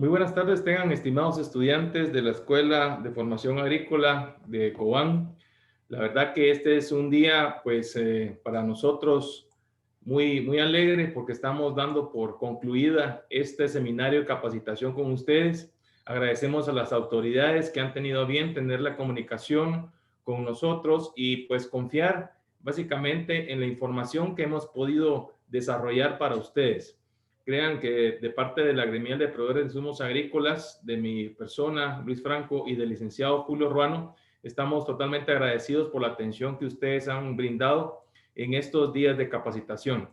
Muy buenas tardes, tengan estimados estudiantes de la Escuela de Formación Agrícola de Cobán. La verdad que este es un día, pues, para nosotros muy alegre porque estamos dando por concluida este seminario de capacitación con ustedes. Agradecemos a las autoridades que han tenido a bien tener la comunicación con nosotros y pues confiar básicamente en la información que hemos podido desarrollar para ustedes. Crean que de parte de la Gremial de Proveedores de Insumos Agrícolas, de mi persona, Luis Franco, y del licenciado Julio Ruano, estamos totalmente agradecidos por la atención que ustedes han brindado en estos días de capacitación.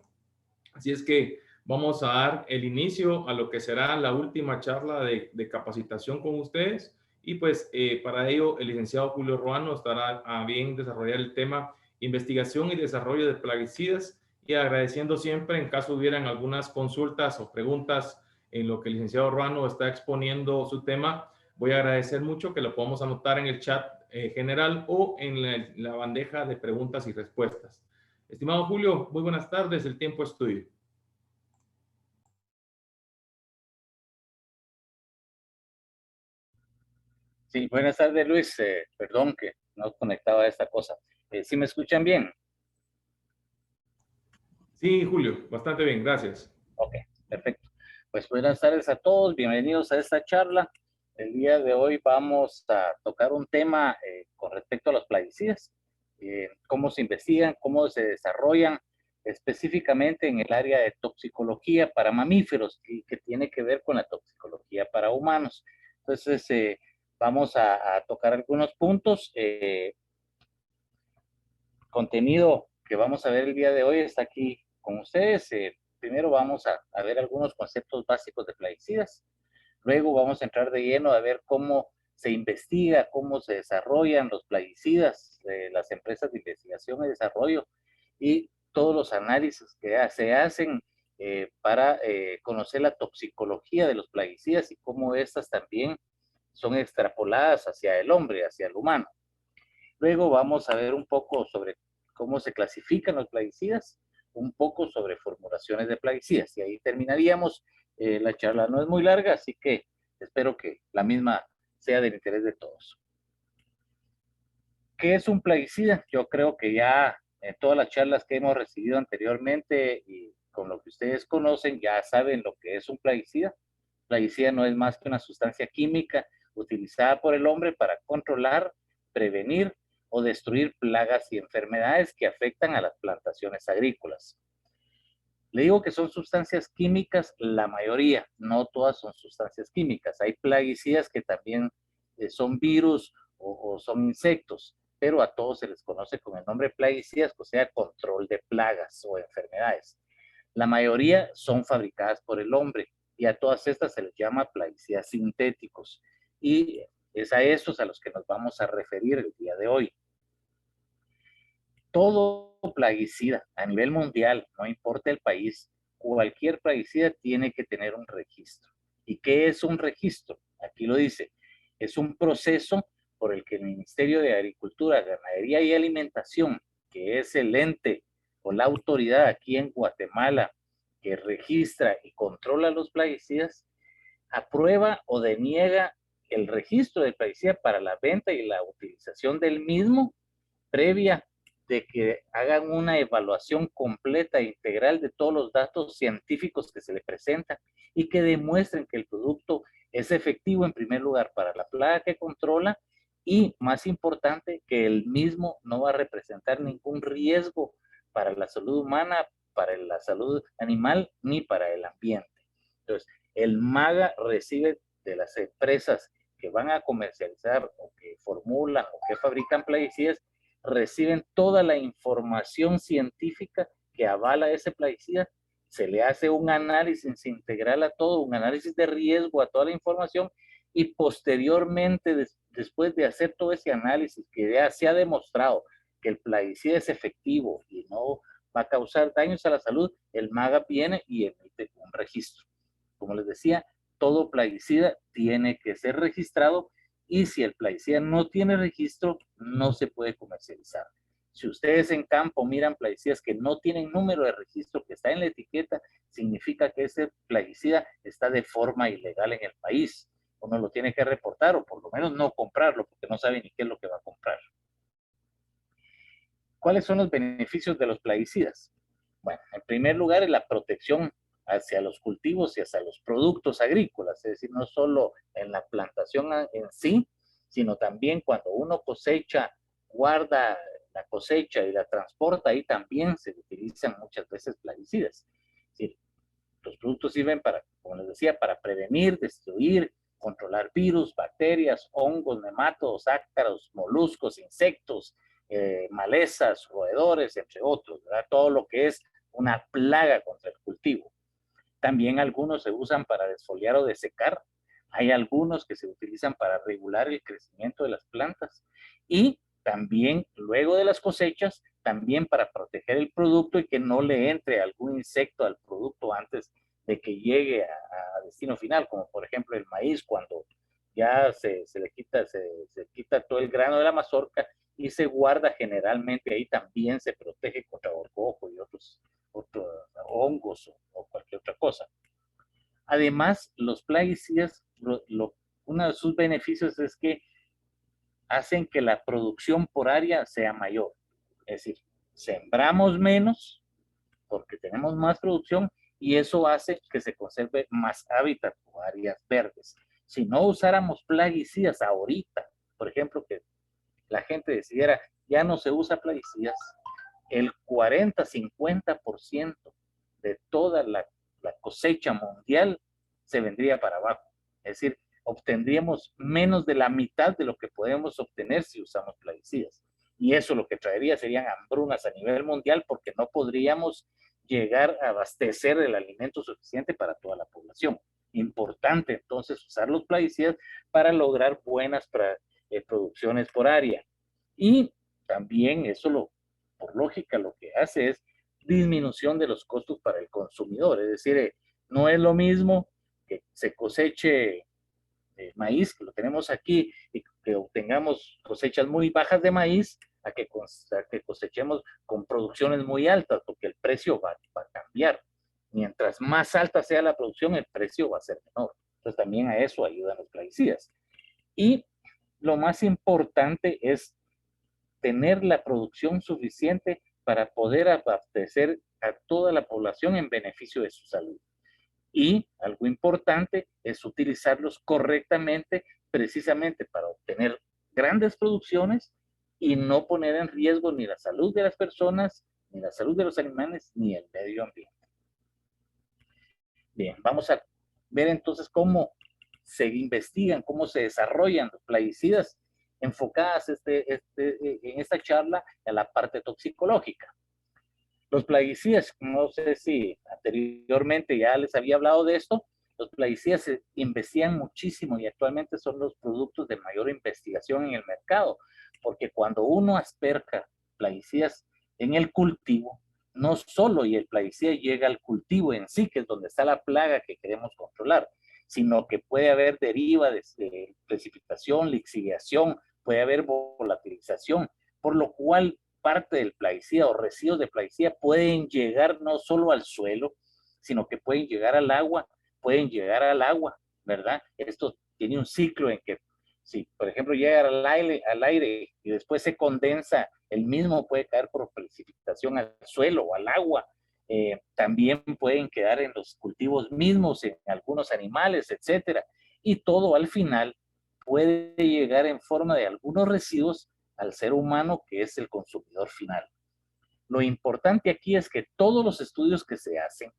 Así es que vamos a dar el inicio a lo que será la última charla de capacitación con ustedes y pues para ello el licenciado Julio Ruano estará a bien desarrollar el tema investigación y desarrollo de plaguicidas y agradeciendo siempre en caso hubieran algunas consultas o preguntas en lo que el licenciado Ruano está exponiendo su tema, voy a agradecer mucho que lo podamos anotar en el chat general o en la bandeja de preguntas y respuestas. Estimado Julio, muy buenas tardes, el tiempo es tuyo. Sí, buenas tardes, Luis. Perdón que no conectaba a esta cosa. ¿Sí me escuchan bien? Sí, Julio, bastante bien, gracias. Ok, perfecto. Pues buenas tardes a todos, bienvenidos a esta charla. El día de hoy vamos a tocar un tema con respecto a los plaguicidas, cómo se investigan, cómo se desarrollan específicamente en el área de toxicología para mamíferos y que tiene que ver con la toxicología para humanos. Entonces, vamos a tocar algunos puntos. Contenido que vamos a ver el día de hoy está aquí con ustedes. Primero vamos a ver algunos conceptos básicos de plaguicidas. Luego vamos a entrar de lleno a ver cómo se investiga, cómo se desarrollan los plaguicidas, las empresas de investigación y desarrollo y todos los análisis que se hacen para conocer la toxicología de los plaguicidas y cómo estas también son extrapoladas hacia el hombre, hacia el humano. Luego vamos a ver un poco sobre cómo se clasifican los plaguicidas, un poco sobre formulaciones de plaguicidas. Y ahí terminaríamos. La charla no es muy larga, así que espero que la misma sea del interés de todos. ¿Qué es un plaguicida? Yo creo que ya en todas las charlas que hemos recibido anteriormente y con lo que ustedes conocen, ya saben lo que es un plaguicida. Plaguicida no es más que una sustancia química utilizada por el hombre para controlar, prevenir o destruir plagas y enfermedades que afectan a las plantaciones agrícolas. Le digo que son sustancias químicas, la mayoría, no todas son sustancias químicas. Hay plaguicidas que también son virus o son insectos, pero a todos se les conoce con el nombre plaguicidas, o sea, control de plagas o enfermedades. La mayoría son fabricadas por el hombre y a todas estas se les llama plaguicidas sintéticos. Y es a estos a los que nos vamos a referir el día de hoy. Todo plaguicida a nivel mundial, no importa el país, cualquier plaguicida tiene que tener un registro. ¿Y qué es un registro? Aquí lo dice, es un proceso por el que el Ministerio de Agricultura, Ganadería y Alimentación, que es el ente o la autoridad aquí en Guatemala que registra y controla los plaguicidas, aprueba o deniega el registro del plaguicida para la venta y la utilización del mismo previa de que hagan una evaluación completa e integral de todos los datos científicos que se le presentan y que demuestren que el producto es efectivo en primer lugar para la plaga que controla y más importante que el mismo no va a representar ningún riesgo para la salud humana, para la salud animal ni para el ambiente. Entonces, el MAGA recibe de las empresas que van a comercializar o que formulan o que fabrican plaguicidas, reciben toda la información científica que avala ese plaguicida, se le hace un análisis integral a todo, un análisis de riesgo a toda la información y posteriormente, después de hacer todo ese análisis que ya se ha demostrado que el plaguicida es efectivo y no va a causar daños a la salud, el MAGA viene y emite un registro. Como les decía, todo plaguicida tiene que ser registrado y si el plaguicida no tiene registro, no se puede comercializar. Si ustedes en campo miran plaguicidas que no tienen número de registro que está en la etiqueta, significa que ese plaguicida está de forma ilegal en el país. Uno lo tiene que reportar o por lo menos no comprarlo porque no sabe ni qué es lo que va a comprar. ¿Cuáles son los beneficios de los plaguicidas? Bueno, en primer lugar es la protección hacia los cultivos y hacia los productos agrícolas, es decir, no solo en la plantación en sí, sino también cuando uno cosecha, guarda la cosecha y la transporta, ahí también se utilizan muchas veces plaguicidas. Es decir, los productos sirven para, como les decía, para prevenir, destruir, controlar virus, bacterias, hongos, nematodos, ácaros, moluscos, insectos, malezas, roedores, entre otros, ¿verdad? Todo lo que es una plaga contra el cultivo. También algunos se usan para desfoliar o desecar. Hay algunos que se utilizan para regular el crecimiento de las plantas. Y también luego de las cosechas, también para proteger el producto y que no le entre algún insecto al producto antes de que llegue a destino final, como por ejemplo el maíz, cuando ya se le quita, se quita todo el grano de la mazorca y se guarda generalmente, ahí también se protege contra gorgojo y otros hongos o cualquier otra cosa. Además, los plaguicidas, uno de sus beneficios es que hacen que la producción por área sea mayor. Es decir, sembramos menos porque tenemos más producción y eso hace que se conserve más hábitat o áreas verdes. Si no usáramos plaguicidas ahorita, por ejemplo, que la gente decidiera, ya no se usa plaguicidas, el 40-50% de toda la cosecha mundial se vendría para abajo. Es decir, obtendríamos menos de la mitad de lo que podemos obtener si usamos plaguicidas. Y eso lo que traería serían hambrunas a nivel mundial porque no podríamos llegar a abastecer el alimento suficiente para toda la población. Importante entonces usar los plaguicidas para lograr buenas producciones por área. Y también eso por lógica lo que hace es disminución de los costos para el consumidor. Es decir, no es lo mismo que se coseche maíz, que lo tenemos aquí, y que obtengamos cosechas muy bajas de maíz, a que cosechemos con producciones muy altas, porque el precio va a cambiar. Mientras más alta sea la producción, el precio va a ser menor. Entonces también a eso ayudan los plaguicidas. Y lo más importante es tener la producción suficiente para poder abastecer a toda la población en beneficio de su salud. Y algo importante es utilizarlos correctamente, precisamente para obtener grandes producciones y no poner en riesgo ni la salud de las personas, ni la salud de los animales, ni el medio ambiente. Bien, vamos a ver entonces cómo se investigan, cómo se desarrollan los plaguicidas enfocadas en esta charla a la parte toxicológica. Los plaguicidas, no sé si anteriormente ya les había hablado de esto, los plaguicidas se investigan muchísimo y actualmente son los productos de mayor investigación en el mercado, porque cuando uno asperja plaguicidas en el cultivo, no solo y el plaguicida llega al cultivo en sí, que es donde está la plaga que queremos controlar, sino que puede haber deriva de precipitación, lixiviación, puede haber volatilización, por lo cual parte del plaguicida o residuos de plaguicida pueden llegar no solo al suelo, sino que pueden llegar al agua, ¿verdad? Esto tiene un ciclo en que si, por ejemplo, llega al aire y después se condensa, el mismo puede caer por precipitación al suelo o al agua. También pueden quedar en los cultivos mismos, en algunos animales, etcétera. Y todo al final puede llegar en forma de algunos residuos al ser humano, que es el consumidor final. Lo importante aquí es que todos los estudios que se hacen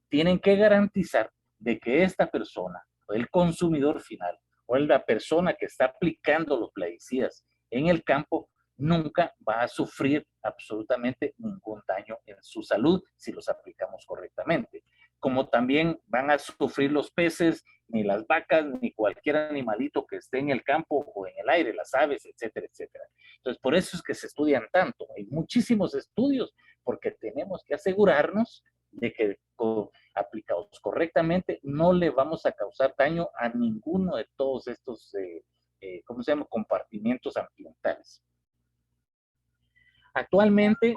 tienen que garantizar de que esta persona, o el consumidor final, o la persona que está aplicando los plaguicidas en el campo, nunca va a sufrir absolutamente ningún daño en su salud si los aplicamos correctamente. Como también van a sufrir los peces, ni las vacas, ni cualquier animalito que esté en el campo o en el aire, las aves, etcétera, etcétera. Entonces, por eso es que se estudian tanto. Hay muchísimos estudios porque tenemos que asegurarnos de que aplicados correctamente no le vamos a causar daño a ninguno de todos estos, ¿cómo se llama?, compartimientos ambientales. Actualmente,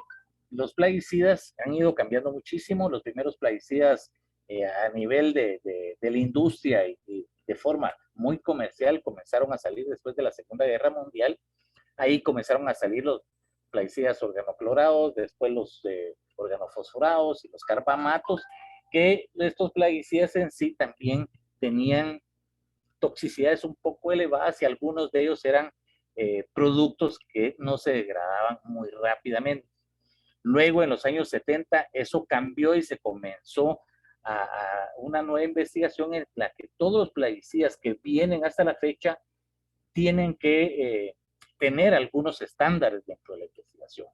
los plaguicidas han ido cambiando muchísimo. Los primeros plaguicidas a nivel de la industria y de forma muy comercial comenzaron a salir después de la Segunda Guerra Mundial. Ahí comenzaron a salir los plaguicidas organoclorados, después los organofosforados y los carbamatos, que estos plaguicidas en sí también tenían toxicidades un poco elevadas y algunos de ellos eran productos que no se degradaban muy rápidamente. Luego, en los años 70, eso cambió y se comenzó a una nueva investigación en la que todos los plaguicidas que vienen hasta la fecha tienen que tener algunos estándares dentro de la investigación.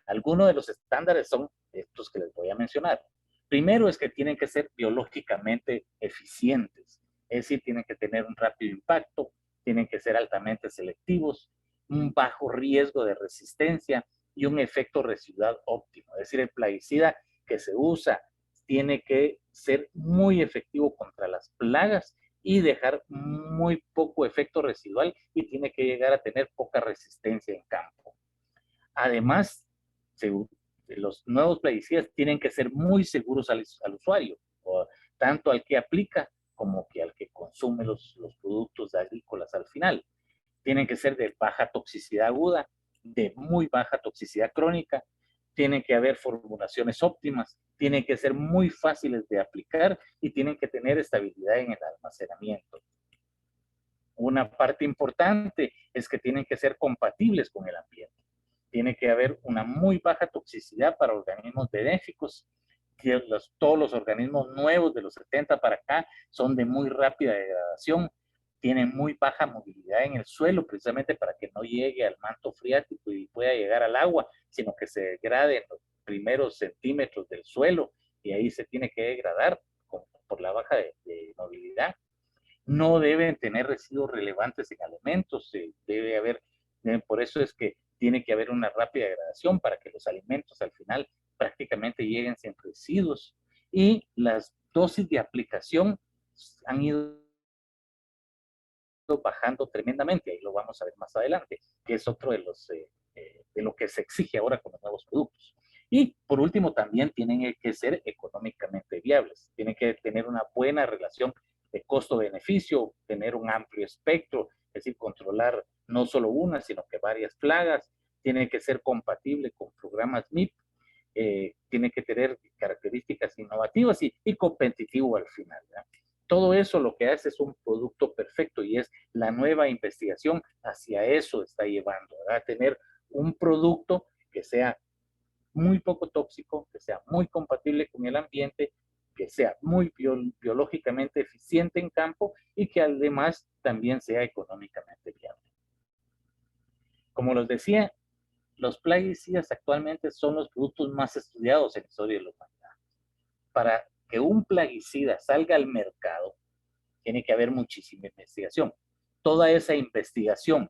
Algunos de los estándares son estos que les voy a mencionar. Primero es que tienen que ser biológicamente eficientes, es decir, tienen que tener un rápido impacto, tienen que ser altamente selectivos, un bajo riesgo de resistencia y un efecto residual óptimo. Es decir, el plaguicida que se usa tiene que ser muy efectivo contra las plagas y dejar muy poco efecto residual y tiene que llegar a tener poca resistencia en campo. Además, los nuevos plaguicidas tienen que ser muy seguros al usuario, tanto al que aplica como que al que consume los productos agrícolas al final. Tienen que ser de baja toxicidad aguda, de muy baja toxicidad crónica, tienen que haber formulaciones óptimas, tienen que ser muy fáciles de aplicar y tienen que tener estabilidad en el almacenamiento. Una parte importante es que tienen que ser compatibles con el ambiente. Tiene que haber una muy baja toxicidad para organismos benéficos. Todos los organismos nuevos de los 70 para acá son de muy rápida degradación, tienen muy baja movilidad en el suelo, precisamente para que no llegue al manto freático y pueda llegar al agua, sino que se degrade en los primeros centímetros del suelo y ahí se tiene que degradar por la baja de movilidad. No deben tener residuos relevantes en alimentos, por eso es que tiene que haber una rápida degradación para que los alimentos al final prácticamente lleguen sin residuos. Y las dosis de aplicación han ido bajando tremendamente, ahí lo vamos a ver más adelante, que es otro de lo que se exige ahora con los nuevos productos. Y por último, también tienen que ser económicamente viables, tienen que tener una buena relación de costo-beneficio, tener un amplio espectro, es decir, controlar no solo una, sino que varias plagas, tiene que ser compatible con programas MIP, tiene que tener características innovativas y competitivo al final, ¿verdad? Todo eso lo que hace es un producto perfecto y es la nueva investigación hacia eso está llevando, ¿verdad? Tener un producto que sea muy poco tóxico, que sea muy compatible con el ambiente, que sea muy biológicamente eficiente en campo y que además también sea económicamente viable. Como les decía, los plaguicidas actualmente son los productos más estudiados en la historia de la humanidad. Para que un plaguicida salga al mercado, tiene que haber muchísima investigación. Toda esa investigación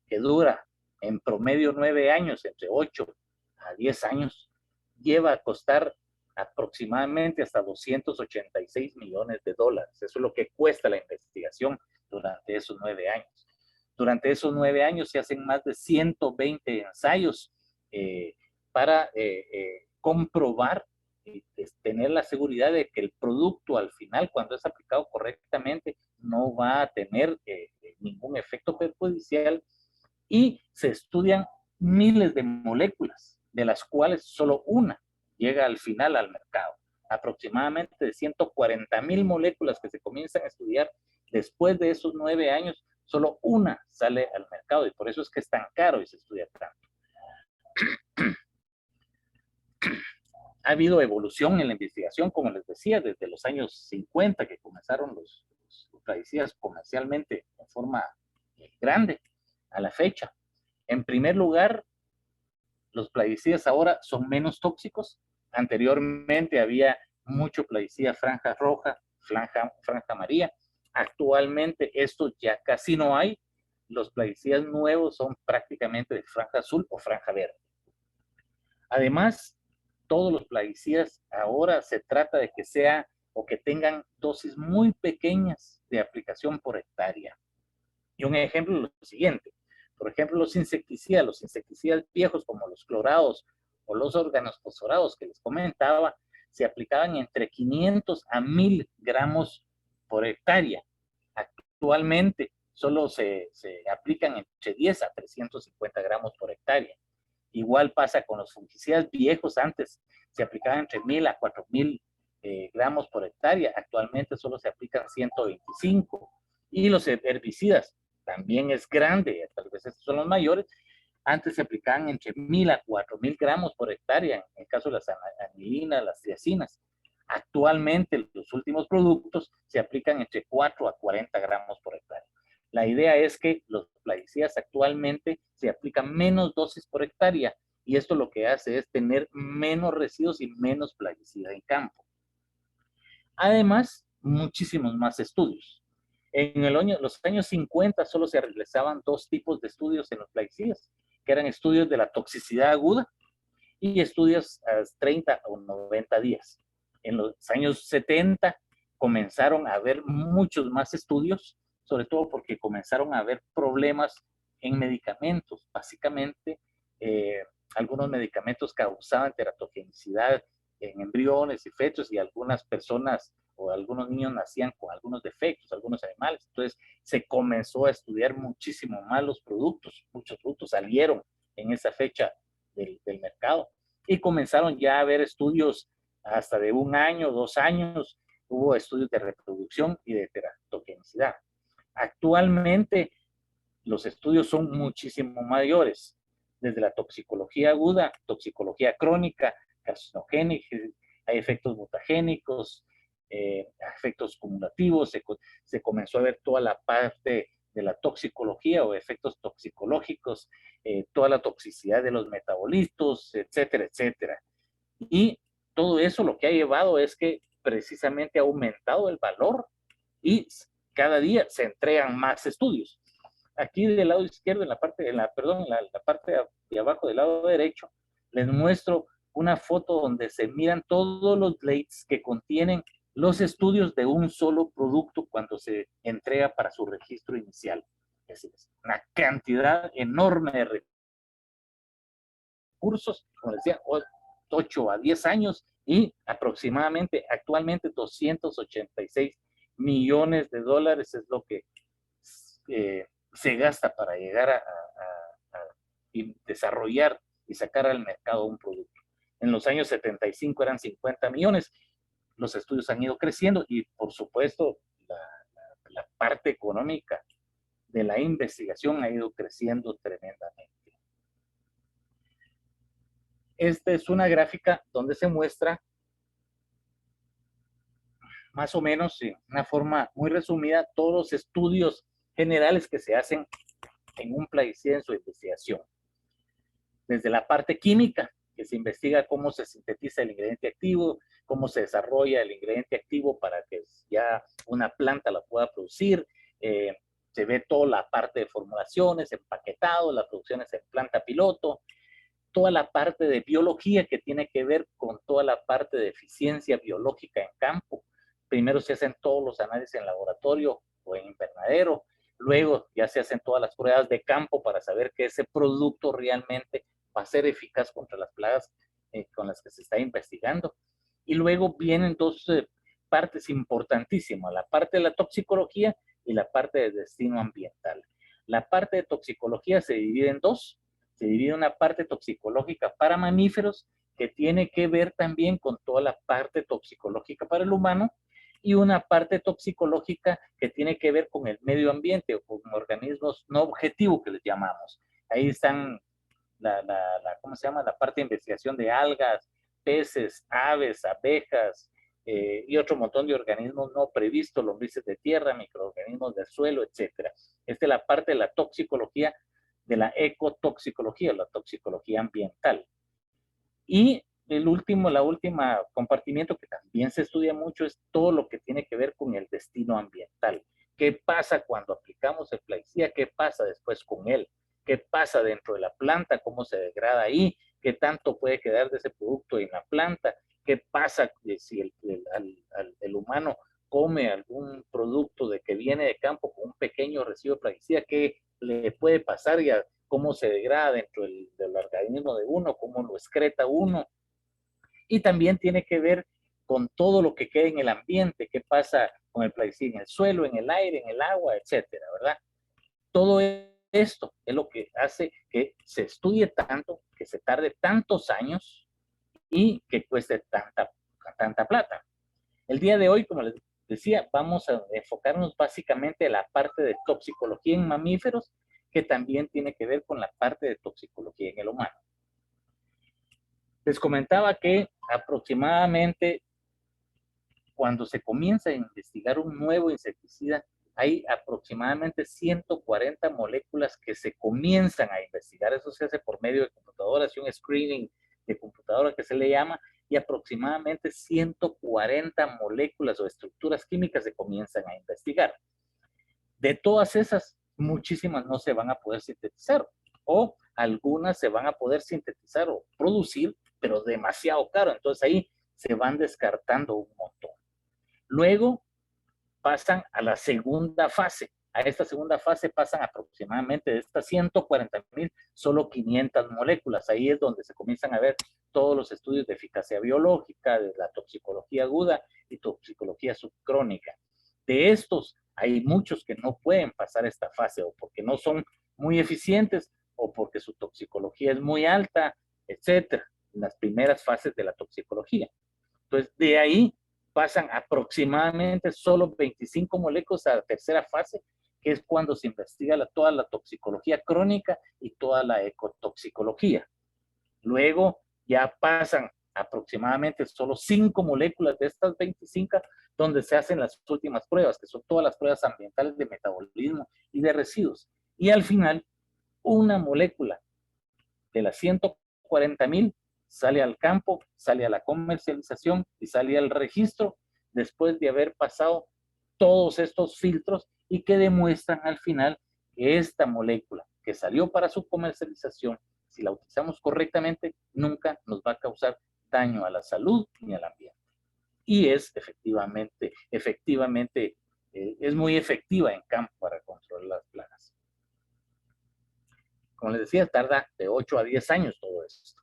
que dura en promedio 9 años, entre 8 a 10 años, lleva a costar aproximadamente hasta 286 millones de dólares. Eso es lo que cuesta la investigación durante esos 9 años. Durante esos 9 años se hacen más de 120 ensayos para comprobar y tener la seguridad de que el producto al final, cuando es aplicado correctamente, no va a tener ningún efecto perjudicial y se estudian miles de moléculas, de las cuales solo una llega al final al mercado. Aproximadamente de 140,000 moléculas que se comienzan a estudiar después de esos 9 años, solo una sale al mercado y por eso es que es tan caro y se estudia tanto. Ha habido evolución en la investigación, como les decía, desde los años 50 que comenzaron los plaguicidas comercialmente en forma grande a la fecha. En primer lugar, los plaguicidas ahora son menos tóxicos. Anteriormente había mucho plaguicida franja roja, franja amarilla. Actualmente esto ya casi no hay. Los plaguicidas nuevos son prácticamente de franja azul o franja verde. Además, todos los plaguicidas ahora se trata de que sea o que tengan dosis muy pequeñas de aplicación por hectárea. Y un ejemplo es lo siguiente. Por ejemplo, los insecticidas viejos como los clorados o los organofosforados que les comentaba, se aplicaban entre 500 a 1000 gramos por hectárea. Actualmente solo se aplican entre 10 a 350 gramos por hectárea. Igual pasa con los fungicidas viejos, antes se aplicaban entre 1000 a 4000 gramos por hectárea, actualmente solo se aplican 125. Y los herbicidas también es grande, tal vez estos son los mayores, antes se aplicaban entre 1000 a 4000 gramos por hectárea, en el caso de las anilinas, las triacinas. Actualmente los últimos productos se aplican entre 4 a 40 gramos por hectárea. La idea es que los plaguicidas actualmente se aplican menos dosis por hectárea y esto lo que hace es tener menos residuos y menos plaguicida en campo. Además, muchísimos más estudios. En los años 50 solo se realizaban 2 tipos de estudios en los plaguicidas, que eran estudios de la toxicidad aguda y estudios a 30 o 90 días. En los años 70 comenzaron a haber muchos más estudios, sobre todo porque comenzaron a haber problemas en medicamentos. Básicamente, algunos medicamentos causaban teratogenicidad en embriones y fetos y algunas personas o algunos niños nacían con algunos defectos, algunos animales. Entonces se comenzó a estudiar muchísimo más los productos. Muchos productos salieron en esa fecha del mercado y comenzaron ya a haber estudios hasta de 1 año, 2 años. Hubo estudios de reproducción y de teratogenicidad. Actualmente los estudios son muchísimo mayores, desde la toxicología aguda, toxicología crónica, carcinogénicos, hay efectos mutagénicos, efectos cumulativos, se comenzó a ver toda la parte de la toxicología o efectos toxicológicos, toda la toxicidad de los metabolitos, etcétera, etcétera. Y todo eso lo que ha llevado es que precisamente ha aumentado el valor y cada día se entregan más estudios. Aquí del lado izquierdo, en la parte de abajo del lado derecho, les muestro una foto donde se miran todos los blades que contienen los estudios de un solo producto cuando se entrega para su registro inicial. Es decir, una cantidad enorme de recursos, como les decía, 8 a 10 años y aproximadamente actualmente 286 millones de dólares es lo que se gasta para llegar a desarrollar y sacar al mercado un producto. En los años 75 eran 50 millones. Los estudios han ido creciendo y, por supuesto, la parte económica de la investigación ha ido creciendo tremendamente. Esta es una gráfica donde se muestra más o menos, de una forma muy resumida, todos los estudios generales que se hacen en un plaguicida en su investigación. Desde la parte química, que se investiga cómo se sintetiza el ingrediente activo, cómo se desarrolla el ingrediente activo para que ya una planta la pueda producir. Se ve toda la parte de formulaciones, empaquetado, las producciones en planta piloto, toda la parte de biología que tiene que ver con toda la parte de eficiencia biológica en campo. Primero se hacen todos los análisis en laboratorio o en invernadero, luego ya se hacen todas las pruebas de campo para saber que ese producto realmente va a ser eficaz contra las plagas con las que se está investigando. Y luego vienen 2 partes importantísimas, la parte de la toxicología y la parte de destino ambiental. La parte de toxicología se divide en 2. Se divide una parte toxicológica para mamíferos que tiene que ver también con toda la parte toxicológica para el humano y una parte toxicológica que tiene que ver con el medio ambiente o con organismos no objetivos que les llamamos. Ahí están ¿cómo se llama? La parte de investigación de algas, peces, aves, abejas y otro montón de organismos no previstos, lombrices de tierra, microorganismos del suelo, etc. Esta es la parte de la toxicología, de la ecotoxicología, la toxicología ambiental. Y la última compartimiento que también se estudia mucho es todo lo que tiene que ver con el destino ambiental. ¿Qué pasa cuando aplicamos el plaguicida? ¿Qué pasa después con él? ¿Qué pasa dentro de la planta? ¿Cómo se degrada ahí? ¿Qué tanto puede quedar de ese producto en la planta? ¿Qué pasa si el humano come algún producto de que viene de campo con un pequeño residuo de plaguicida, ¿qué le puede pasar y cómo se degrada dentro del organismo de uno, cómo lo excreta uno? Y también tiene que ver con todo lo que queda en el ambiente, qué pasa con el plaguicida en el suelo, en el aire, en el agua, etcétera, ¿verdad? Todo esto es lo que hace que se estudie tanto, que se tarde tantos años y que cueste tanta plata. El día de hoy, como les decía, vamos a enfocarnos básicamente en la parte de toxicología en mamíferos, que también tiene que ver con la parte de toxicología en el humano. Les comentaba que aproximadamente cuando se comienza a investigar un nuevo insecticida, hay aproximadamente 140 moléculas que se comienzan a investigar. Eso se hace por medio de computadoras y un screening de computadora que se le llama, y aproximadamente 140 moléculas o estructuras químicas se comienzan a investigar. De todas esas, muchísimas no se van a poder sintetizar, o algunas se van a poder sintetizar o producir, pero demasiado caro. Entonces ahí se van descartando un montón. Luego pasan a la segunda fase. A esta segunda fase pasan aproximadamente de estas 140,000, solo 500 moléculas. Ahí es donde se comienzan a ver todos los estudios de eficacia biológica, de la toxicología aguda y toxicología subcrónica. De estos, hay muchos que no pueden pasar esta fase, o porque no son muy eficientes, o porque su toxicología es muy alta, etcétera, en las primeras fases de la toxicología. Entonces, de ahí pasan aproximadamente solo 25 moléculas a la tercera fase, que es cuando se investiga toda la toxicología crónica y toda la ecotoxicología. Luego ya pasan aproximadamente solo 5 moléculas de estas 25, donde se hacen las últimas pruebas, que son todas las pruebas ambientales de metabolismo y de residuos. Y al final, una molécula de las 140,000 sale al campo, sale a la comercialización y sale al registro después de haber pasado todos estos filtros, y que demuestran al final que esta molécula que salió para su comercialización, si la utilizamos correctamente, nunca nos va a causar daño a la salud ni al ambiente. Y es efectivamente, es muy efectiva en campo para controlar las plagas. Como les decía, tarda de 8 a 10 años todo esto.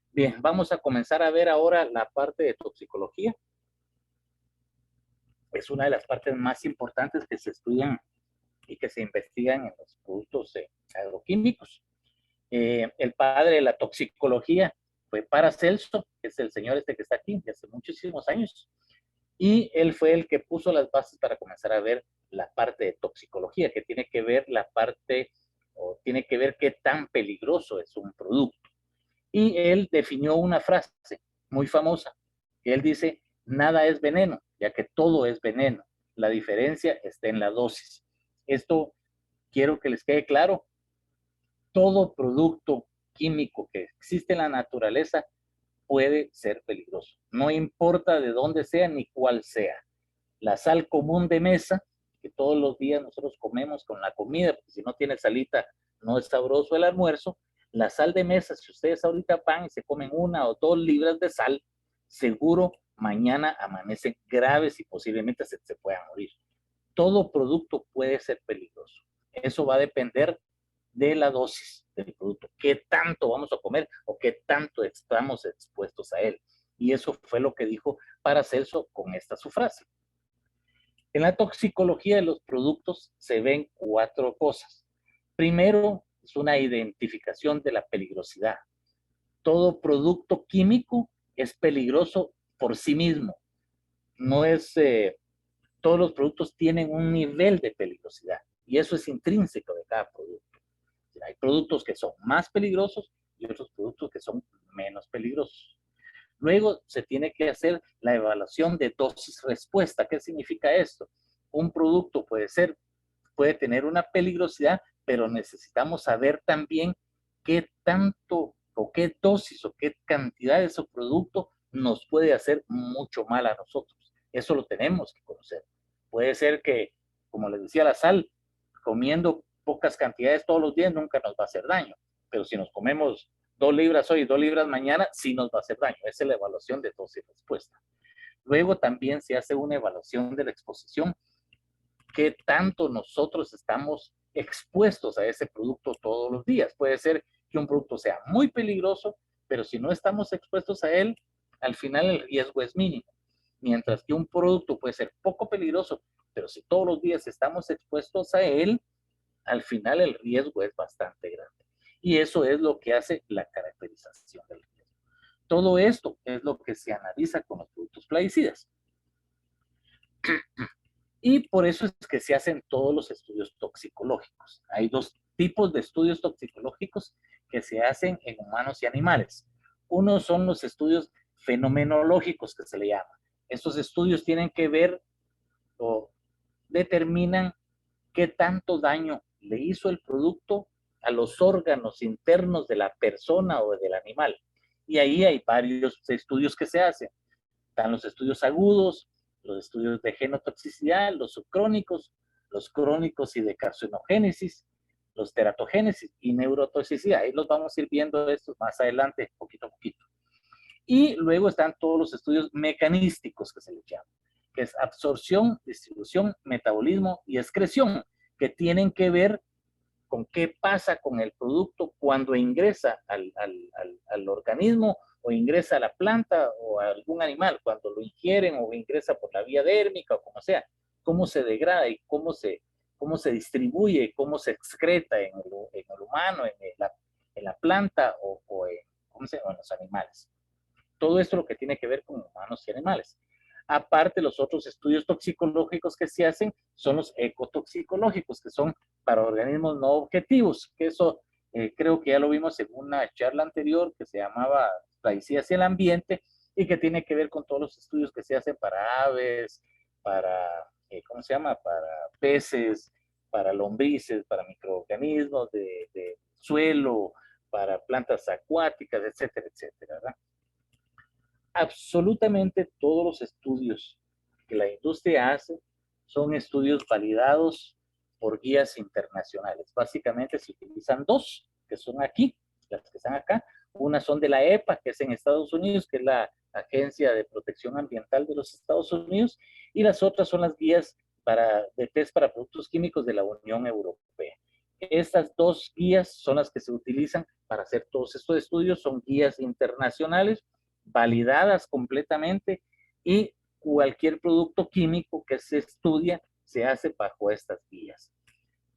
Bien, vamos a comenzar a ver ahora la parte de toxicología. Es una de las partes más importantes que se estudian y que se investigan en los productos agroquímicos. El padre de la toxicología fue Paracelso, que es el señor este que está aquí, de hace muchísimos años. Y él fue el que puso las bases para comenzar a ver la parte de toxicología, que tiene que ver la parte, o tiene que ver qué tan peligroso es un producto. Y él definió una frase muy famosa, que él dice: nada es veneno, ya que todo es veneno. La diferencia está en la dosis. Esto quiero que les quede claro. Todo producto químico que existe en la naturaleza puede ser peligroso. No importa de dónde sea ni cuál sea. La sal común de mesa, que todos los días nosotros comemos con la comida, porque si no tiene salita no es sabroso el almuerzo. La sal de mesa, si ustedes ahorita van y se comen 1 o 2 libras de sal, seguro mañana amanecen graves y posiblemente se puedan morir. Todo producto puede ser peligroso. Eso va a depender de la dosis del producto, qué tanto vamos a comer o qué tanto estamos expuestos a él. Y eso fue lo que dijo Paracelso con esta su frase. En la toxicología de los productos se ven 4 cosas. Primero, es una identificación de la peligrosidad. Todo producto químico es peligroso por sí mismo. No es, todos los productos tienen un nivel de peligrosidad, y eso es intrínseco de cada producto. Hay productos que son más peligrosos y otros productos que son menos peligrosos. Luego se tiene que hacer la evaluación de dosis-respuesta. ¿Qué significa esto? Un producto puede tener una peligrosidad, pero necesitamos saber también qué tanto o qué dosis o qué cantidad de ese producto nos puede hacer mucho mal a nosotros. Eso lo tenemos que conocer. Puede ser que, como les decía, la sal, comiendo pocas cantidades todos los días nunca nos va a hacer daño, pero si nos comemos 2 libras hoy y 2 libras mañana, sí nos va a hacer daño. Esa es la evaluación de dosis y respuesta. Luego también se hace una evaluación de la exposición, qué tanto nosotros estamos expuestos a ese producto todos los días. Puede ser que un producto sea muy peligroso, pero si no estamos expuestos a él, al final el riesgo es mínimo. Mientras que un producto puede ser poco peligroso, pero si todos los días estamos expuestos a él, al final el riesgo es bastante grande. Y eso es lo que hace la caracterización del riesgo. Todo esto es lo que se analiza con los productos plaguicidas. Y por eso es que se hacen todos los estudios toxicológicos. Hay dos tipos de estudios toxicológicos que se hacen en humanos y animales. Uno son los estudios fenomenológicos que se le llama. Estos estudios tienen que ver o determinan qué tanto daño le hizo el producto a los órganos internos de la persona o del animal. Y ahí hay varios estudios que se hacen. Están los estudios agudos, los estudios de genotoxicidad, los subcrónicos, los crónicos y de carcinogénesis, los teratogénesis y neurotoxicidad. Ahí los vamos a ir viendo estos más adelante, poquito a poquito. Y luego están todos los estudios mecanísticos que se les llama, que es absorción, distribución, metabolismo y excreción, que tienen que ver con qué pasa con el producto cuando ingresa al organismo o ingresa a la planta o a algún animal, cuando lo ingieren o ingresa por la vía dérmica o como sea, cómo se degrada y cómo se distribuye, cómo se excreta en el humano, en la planta o en los animales. Todo esto es lo que tiene que ver con humanos y animales. Aparte, los otros estudios toxicológicos que se hacen son los ecotoxicológicos, que son para organismos no objetivos, que eso creo que ya lo vimos en una charla anterior que se llamaba Plaguicidas y el ambiente, y que tiene que ver con todos los estudios que se hacen para aves, para, ¿cómo se llama? Para peces, para lombrices, para microorganismos de suelo, para plantas acuáticas, etcétera, etcétera, ¿verdad? Absolutamente todos los estudios que la industria hace son estudios validados por guías internacionales. Básicamente se utilizan dos, que son aquí, las que están acá. Una son de la EPA, que es en Estados Unidos, que es la Agencia de Protección Ambiental de los Estados Unidos, y las otras son las guías de test para productos químicos de la Unión Europea. Estas dos guías son las que se utilizan para hacer todos estos estudios, son guías internacionales validadas completamente, y cualquier producto químico que se estudia se hace bajo estas guías.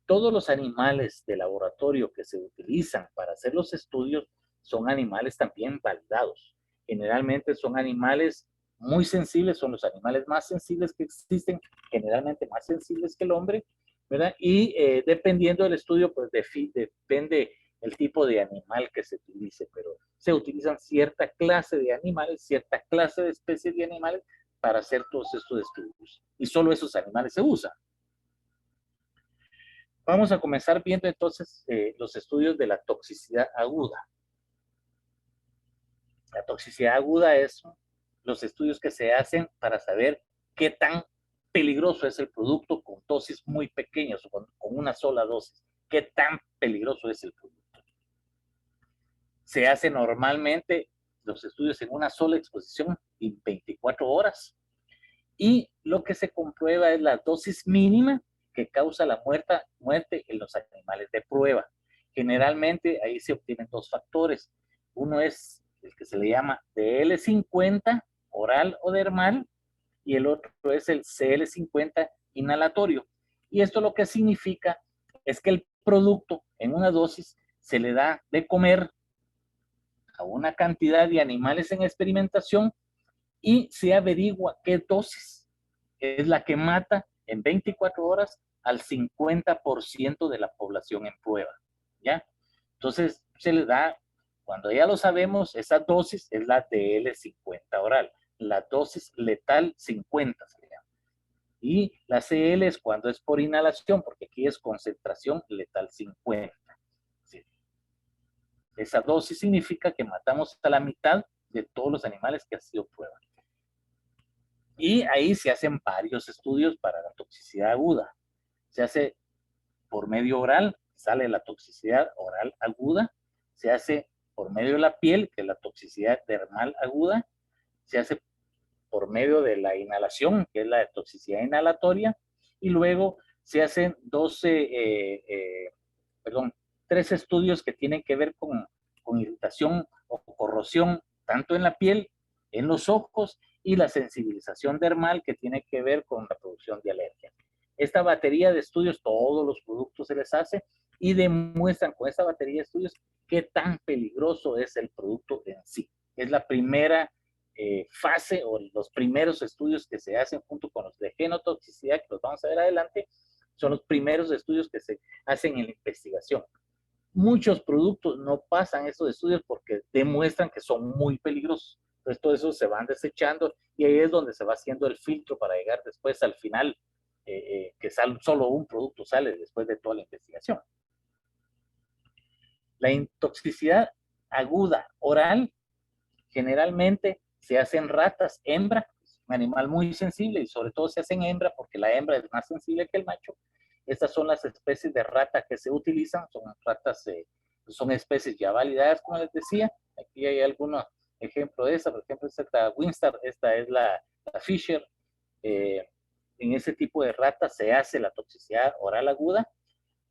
Todos los animales de laboratorio que se utilizan para hacer los estudios son animales también validados. Generalmente son animales muy sensibles, son los animales más sensibles que existen, generalmente más sensibles que el hombre, ¿verdad? Y dependiendo del estudio, pues depende el tipo de animal que se utilice, pero se utilizan cierta clase de animales, cierta clase de especies de animales para hacer todos estos estudios. Y solo esos animales se usan. Vamos a comenzar viendo entonces los estudios de la toxicidad aguda. La toxicidad aguda es los estudios que se hacen para saber qué tan peligroso es el producto con dosis muy pequeñas o con una sola dosis. Qué tan peligroso es el producto. Se hace normalmente los estudios en una sola exposición en 24 horas. Y lo que se comprueba es la dosis mínima que causa la muerte en los animales de prueba. Generalmente ahí se obtienen dos factores. Uno es el que se le llama DL50, oral o dermal, y el otro es el CL50 inhalatorio. Y esto lo que significa es que el producto en una dosis se le da de comer a una cantidad de animales en experimentación y se averigua qué dosis es la que mata en 24 horas al 50% de la población en prueba, ¿ya? Entonces se le da, cuando ya lo sabemos, esa dosis es la DL50 oral, la dosis letal 50 se llama. Y la CL es cuando es por inhalación, porque aquí es concentración letal 50. ¿Sí? Esa dosis significa que matamos a la mitad de todos los animales que ha sido prueba. Y ahí se hacen varios estudios para la toxicidad aguda. Se hace por medio oral, sale la toxicidad oral aguda. Se hace por medio de la piel, que es la toxicidad dermal aguda. Se hace por medio de la inhalación, que es la toxicidad inhalatoria, y luego se hacen 3 estudios que tienen que ver con irritación o corrosión, tanto en la piel, en los ojos, y la sensibilización dermal, que tiene que ver con la producción de alergia. Esta batería de estudios, todos los productos se les hace y demuestran con esta batería de estudios qué tan peligroso es el producto en sí. Es la primera fase o los primeros estudios que se hacen junto con los de genotoxicidad, que los vamos a ver adelante, son los primeros estudios que se hacen en la investigación. Muchos productos no pasan estos estudios porque demuestran que son muy peligrosos. Entonces, todo eso se van desechando y ahí es donde se va haciendo el filtro para llegar después al final, que solo un producto sale después de toda la investigación. La intoxicidad aguda oral generalmente se hace en ratas hembra, un animal muy sensible, y sobre todo se hace en hembra porque la hembra es más sensible que el macho. Estas son las especies de rata que se utilizan, son ratas, son especies ya validadas, como les decía. Aquí hay algunos ejemplos de esa, por ejemplo, esta es la Winstar, esta es la Fisher. En ese tipo de ratas se hace la toxicidad oral aguda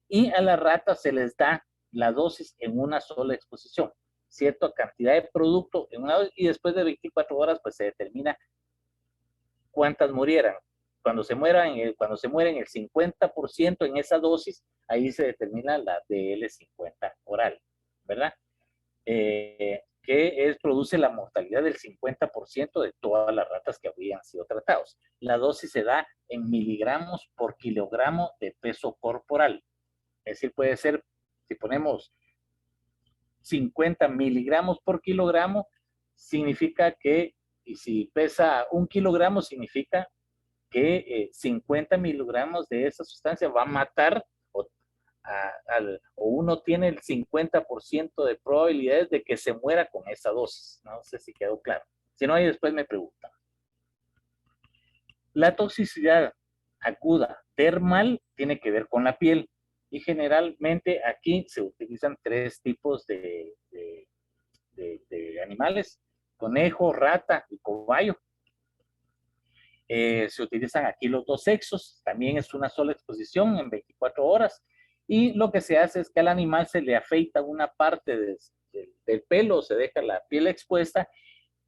y a las ratas se les da la dosis en una sola exposición, cierta cantidad de producto en una dosis, y después de 24 horas pues se determina cuántas murieran. Cuando se mueren el 50% en esa dosis, ahí se determina la DL50 oral, ¿verdad? Que produce la mortalidad del 50% de todas las ratas que habían sido tratados. La dosis se da en miligramos por kilogramo de peso corporal. Es decir, puede ser, si ponemos 50 miligramos por kilogramo, significa que, y si pesa 1 kilogramo, significa que 50 miligramos de esa sustancia va a matar o uno tiene el 50% de probabilidades de que se muera con esa dosis. No sé si quedó claro. Si no, ahí después me preguntan. La toxicidad aguda dermal tiene que ver con la piel y generalmente aquí se utilizan 3 tipos de animales: conejo, rata y cobayo. Se utilizan aquí los 2 sexos, también es una sola exposición en 24 horas, y lo que se hace es que al animal se le afeita una parte del pelo, se deja la piel expuesta,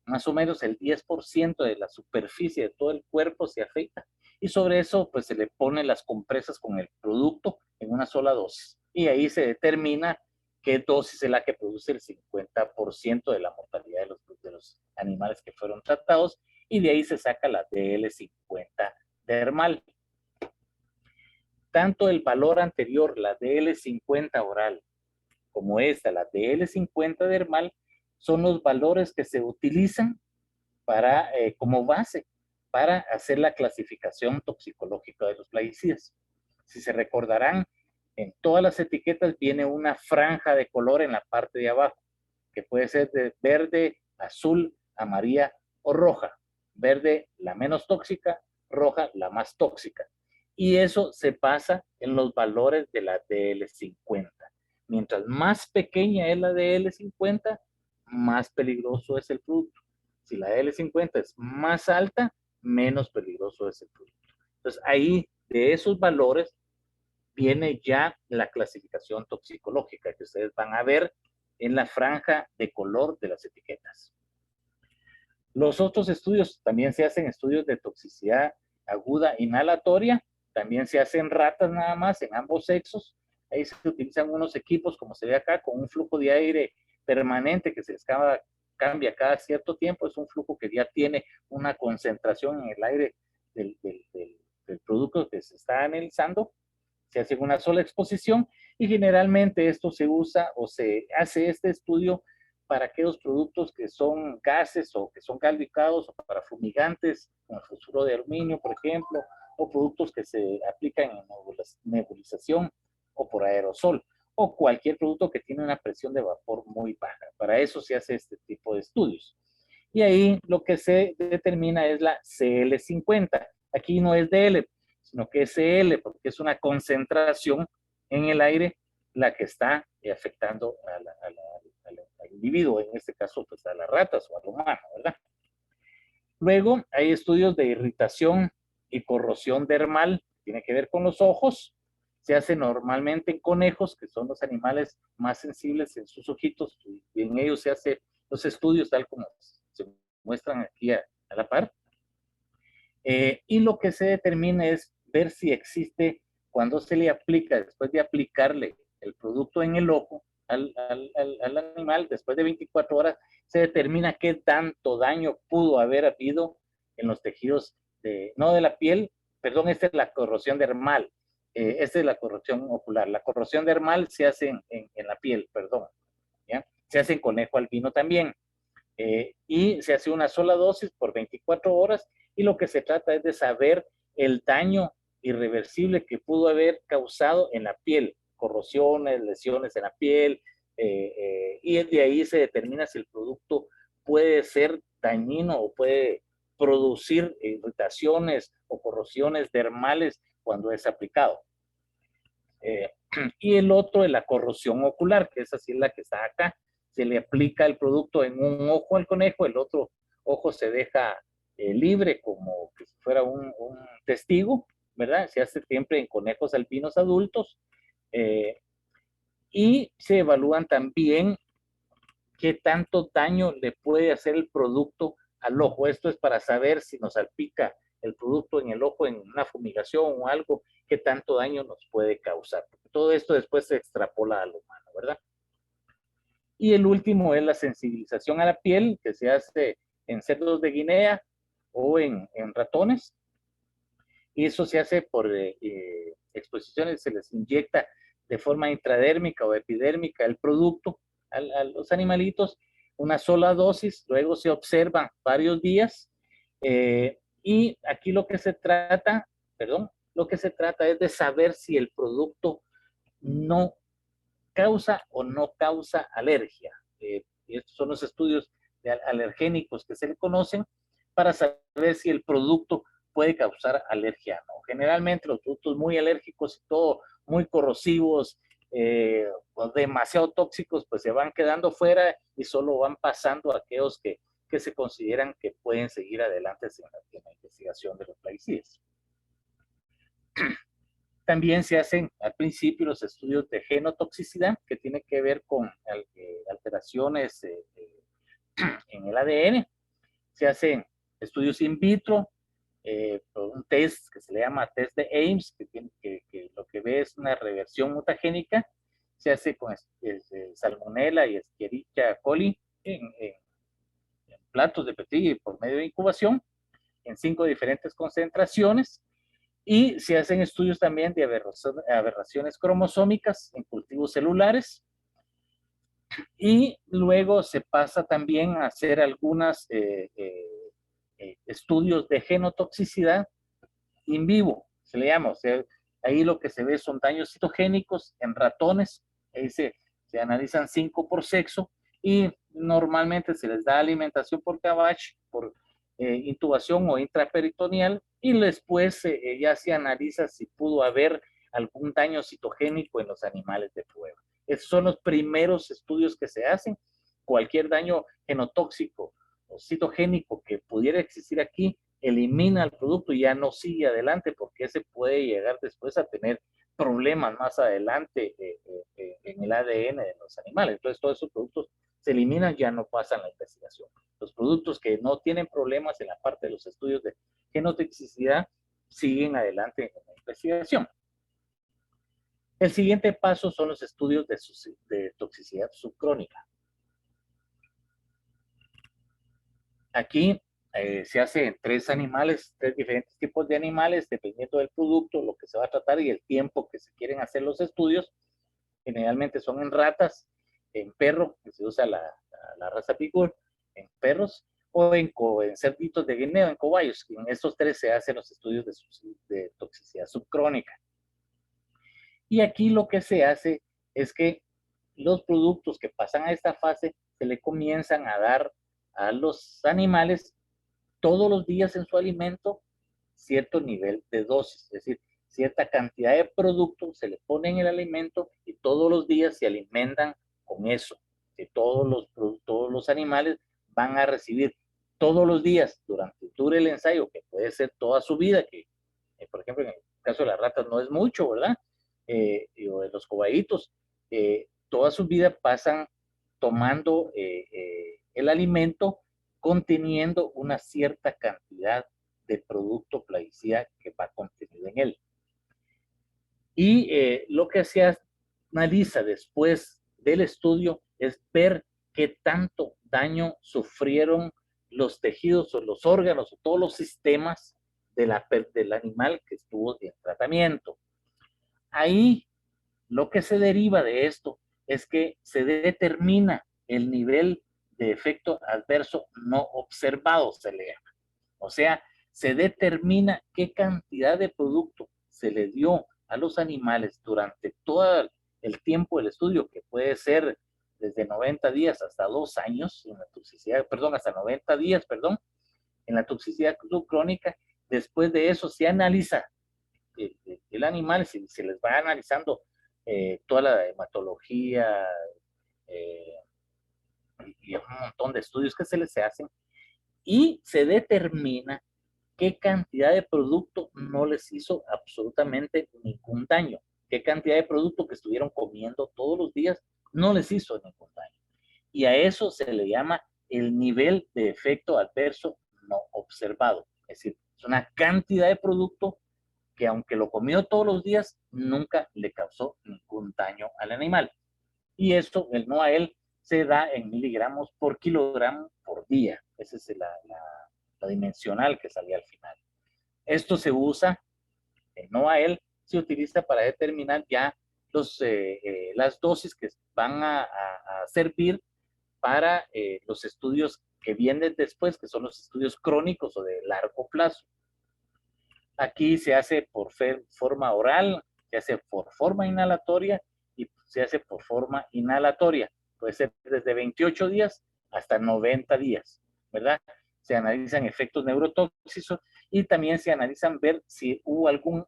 más o menos el 10% de la superficie de todo el cuerpo se afeita, y sobre eso pues se le ponen las compresas con el producto en una sola dosis, y ahí se determina qué dosis es la que produce el 50% de la mortalidad de los animales que fueron tratados, y de ahí se saca la DL50 dermal. Tanto el valor anterior, la DL50 oral, como esta, la DL50 dermal, son los valores que se utilizan para, como base para hacer la clasificación toxicológica de los plaguicidas. Si se recordarán, en todas las etiquetas viene una franja de color en la parte de abajo, que puede ser de verde, azul, amarilla o roja. Verde, la menos tóxica; roja, la más tóxica. Y eso se basa en los valores de la DL50. Mientras más pequeña es la DL50, más peligroso es el producto. Si la DL50 es más alta, menos peligroso es el producto. Entonces, ahí, de esos valores, viene ya la clasificación toxicológica que ustedes van a ver en la franja de color de las etiquetas. Los otros estudios, también se hacen estudios de toxicidad aguda inhalatoria, también se hacen ratas nada más, en ambos sexos. Ahí se utilizan unos equipos, como se ve acá, con un flujo de aire permanente que se les cambia cada cierto tiempo. Es un flujo que ya tiene una concentración en el aire del producto que se está analizando. Se hace una sola exposición y generalmente esto se usa o se hace este estudio para aquellos productos que son gases o que son calificados, o para fumigantes, como el fosfuro de aluminio, por ejemplo, o productos que se aplican en nebulización o por aerosol, o cualquier producto que tiene una presión de vapor muy baja. Para eso se hace este tipo de estudios. Y ahí lo que se determina es la CL50. Aquí no es DL, sino que es CL, porque es una concentración en el aire la que está afectando al individuo, en este caso pues a las ratas o al humano, ¿verdad? Luego hay estudios de irritación y corrosión dermal, tiene que ver con los ojos. Se hace normalmente en conejos, que son los animales más sensibles en sus ojitos, y en ellos se hacen los estudios tal como se muestran aquí a la par. Y lo que se determina es ver si existe, cuando se le aplica, después de aplicarle el producto en el ojo al animal, después de 24 horas, se determina qué tanto daño pudo haber habido en los tejidos, no de la piel, perdón, esta es la corrosión dermal, esta es la corrosión ocular. La corrosión dermal se hace en la piel, perdón, ¿ya? Se hace en conejo albino también. Y se hace una sola dosis por 24 horas y lo que se trata es de saber el daño irreversible que pudo haber causado en la piel, corrosiones, lesiones en la piel, y de ahí se determina si el producto puede ser dañino o puede producir irritaciones o corrosiones dermales cuando es aplicado. Y el otro es la corrosión ocular, que esa sí es la que está acá. Se le aplica el producto en un ojo al conejo, el otro ojo se deja libre como que si fuera un testigo, ¿verdad? Se hace siempre en conejos albinos adultos. Y se evalúan también qué tanto daño le puede hacer el producto al ojo. Esto es para saber si nos salpica el producto en el ojo en una fumigación o algo, qué tanto daño nos puede causar. Todo esto después se extrapola al humano, ¿verdad? Y el último es la sensibilización a la piel, que se hace en cerdos de Guinea o en ratones. Y eso se hace por exposiciones, se les inyecta de forma intradérmica o epidérmica el producto a los animalitos, una sola dosis, luego se observan varios días. Y aquí lo que se trata, perdón, lo que se trata es de saber si el producto no causa o no causa alergia. Y estos son los estudios de alergénicos que se le conocen para saber si el producto puede causar alergia o no. Generalmente los productos muy alérgicos y todo muy corrosivos, o demasiado tóxicos, pues se van quedando fuera y solo van pasando a aquellos que se consideran que pueden seguir adelante en la investigación de los plaguicidas. También se hacen al principio los estudios de genotoxicidad, que tiene que ver con alteraciones en el ADN. Se hacen estudios in vitro, un test que se le llama test de Ames, que lo que ve es una reversión mutagénica. Se hace con Salmonella y Escherichia coli en platos de Petri por medio de incubación en 5 diferentes concentraciones. Y se hacen estudios también de aberraciones cromosómicas en cultivos celulares. Y luego se pasa también a hacer algunos estudios de genotoxicidad in vivo, se le llama. O sea, ahí lo que se ve son daños citogénicos en ratones. Ahí se analizan 5 por sexo y normalmente se les da alimentación por cabach, por intubación o intraperitoneal, y después ya se analiza si pudo haber algún daño citogénico en los animales de prueba. Esos son los primeros estudios que se hacen. Cualquier daño genotóxico o citogénico que pudiera existir aquí, elimina el producto y ya no sigue adelante, porque ese puede llegar después a tener problemas más adelante en el ADN de los animales. Entonces, todos esos productos se eliminan, ya no pasan la investigación. Los productos que no tienen problemas en la parte de los estudios de genotoxicidad siguen adelante en la investigación. El siguiente paso son los estudios de toxicidad subcrónica. Aquí se hace en 3 animales, 3 diferentes tipos de animales, dependiendo del producto, lo que se va a tratar y el tiempo que se quieren hacer los estudios. Generalmente son en ratas, en perro, que se usa la raza Pitbull, en perros, o en cerditos de guineo, en cobayos. En estos 3 se hacen los estudios de toxicidad subcrónica. Y aquí lo que se hace es que los productos que pasan a esta fase se le comienzan a dar a los animales todos los días en su alimento cierto nivel de dosis, es decir, cierta cantidad de producto se le pone en el alimento y todos los días se alimentan con eso. Que todos los animales van a recibir todos los días durante dure el ensayo, que puede ser toda su vida, que por ejemplo en el caso de las ratas no es mucho, ¿verdad? O de los cobayitos, toda su vida pasan tomando el alimento conteniendo una cierta cantidad de producto plaguicida que va contenido en él. Y lo que se analiza después del estudio es ver qué tanto daño sufrieron los tejidos o los órganos o todos los sistemas del animal que estuvo en tratamiento. Ahí lo que se deriva de esto es que se determina el nivel de efecto adverso no observado, se le llama. O sea, se determina qué cantidad de producto se le dio a los animales durante todo el tiempo del estudio, que puede ser desde 90 días hasta 2 años, en la toxicidad, perdón, hasta 90 días, perdón, en la toxicidad subcrónica. Después de eso se analiza el animal, se les va analizando toda la hematología y un montón de estudios que se les hacen, y se determina qué cantidad de producto no les hizo absolutamente ningún daño, qué cantidad de producto que estuvieron comiendo todos los días no les hizo ningún daño. Y a eso se le llama el nivel de efecto adverso no observado. Es decir, es una cantidad de producto que aunque lo comió todos los días, nunca le causó ningún daño al animal. Y esto, el NOAEL, se da en miligramos por kilogramo por día. Esa es la dimensional que salía al final. Esto se usa, el NOAEL se utiliza para determinar ya las dosis que van a servir para los estudios que vienen después, que son los estudios crónicos o de largo plazo. Aquí se hace por forma oral, se hace por forma inhalatoria y se hace por forma inhalatoria. Puede ser desde 28 días hasta 90 días, ¿verdad? Se analizan efectos neurotóxicos y también se analizan ver si hubo algún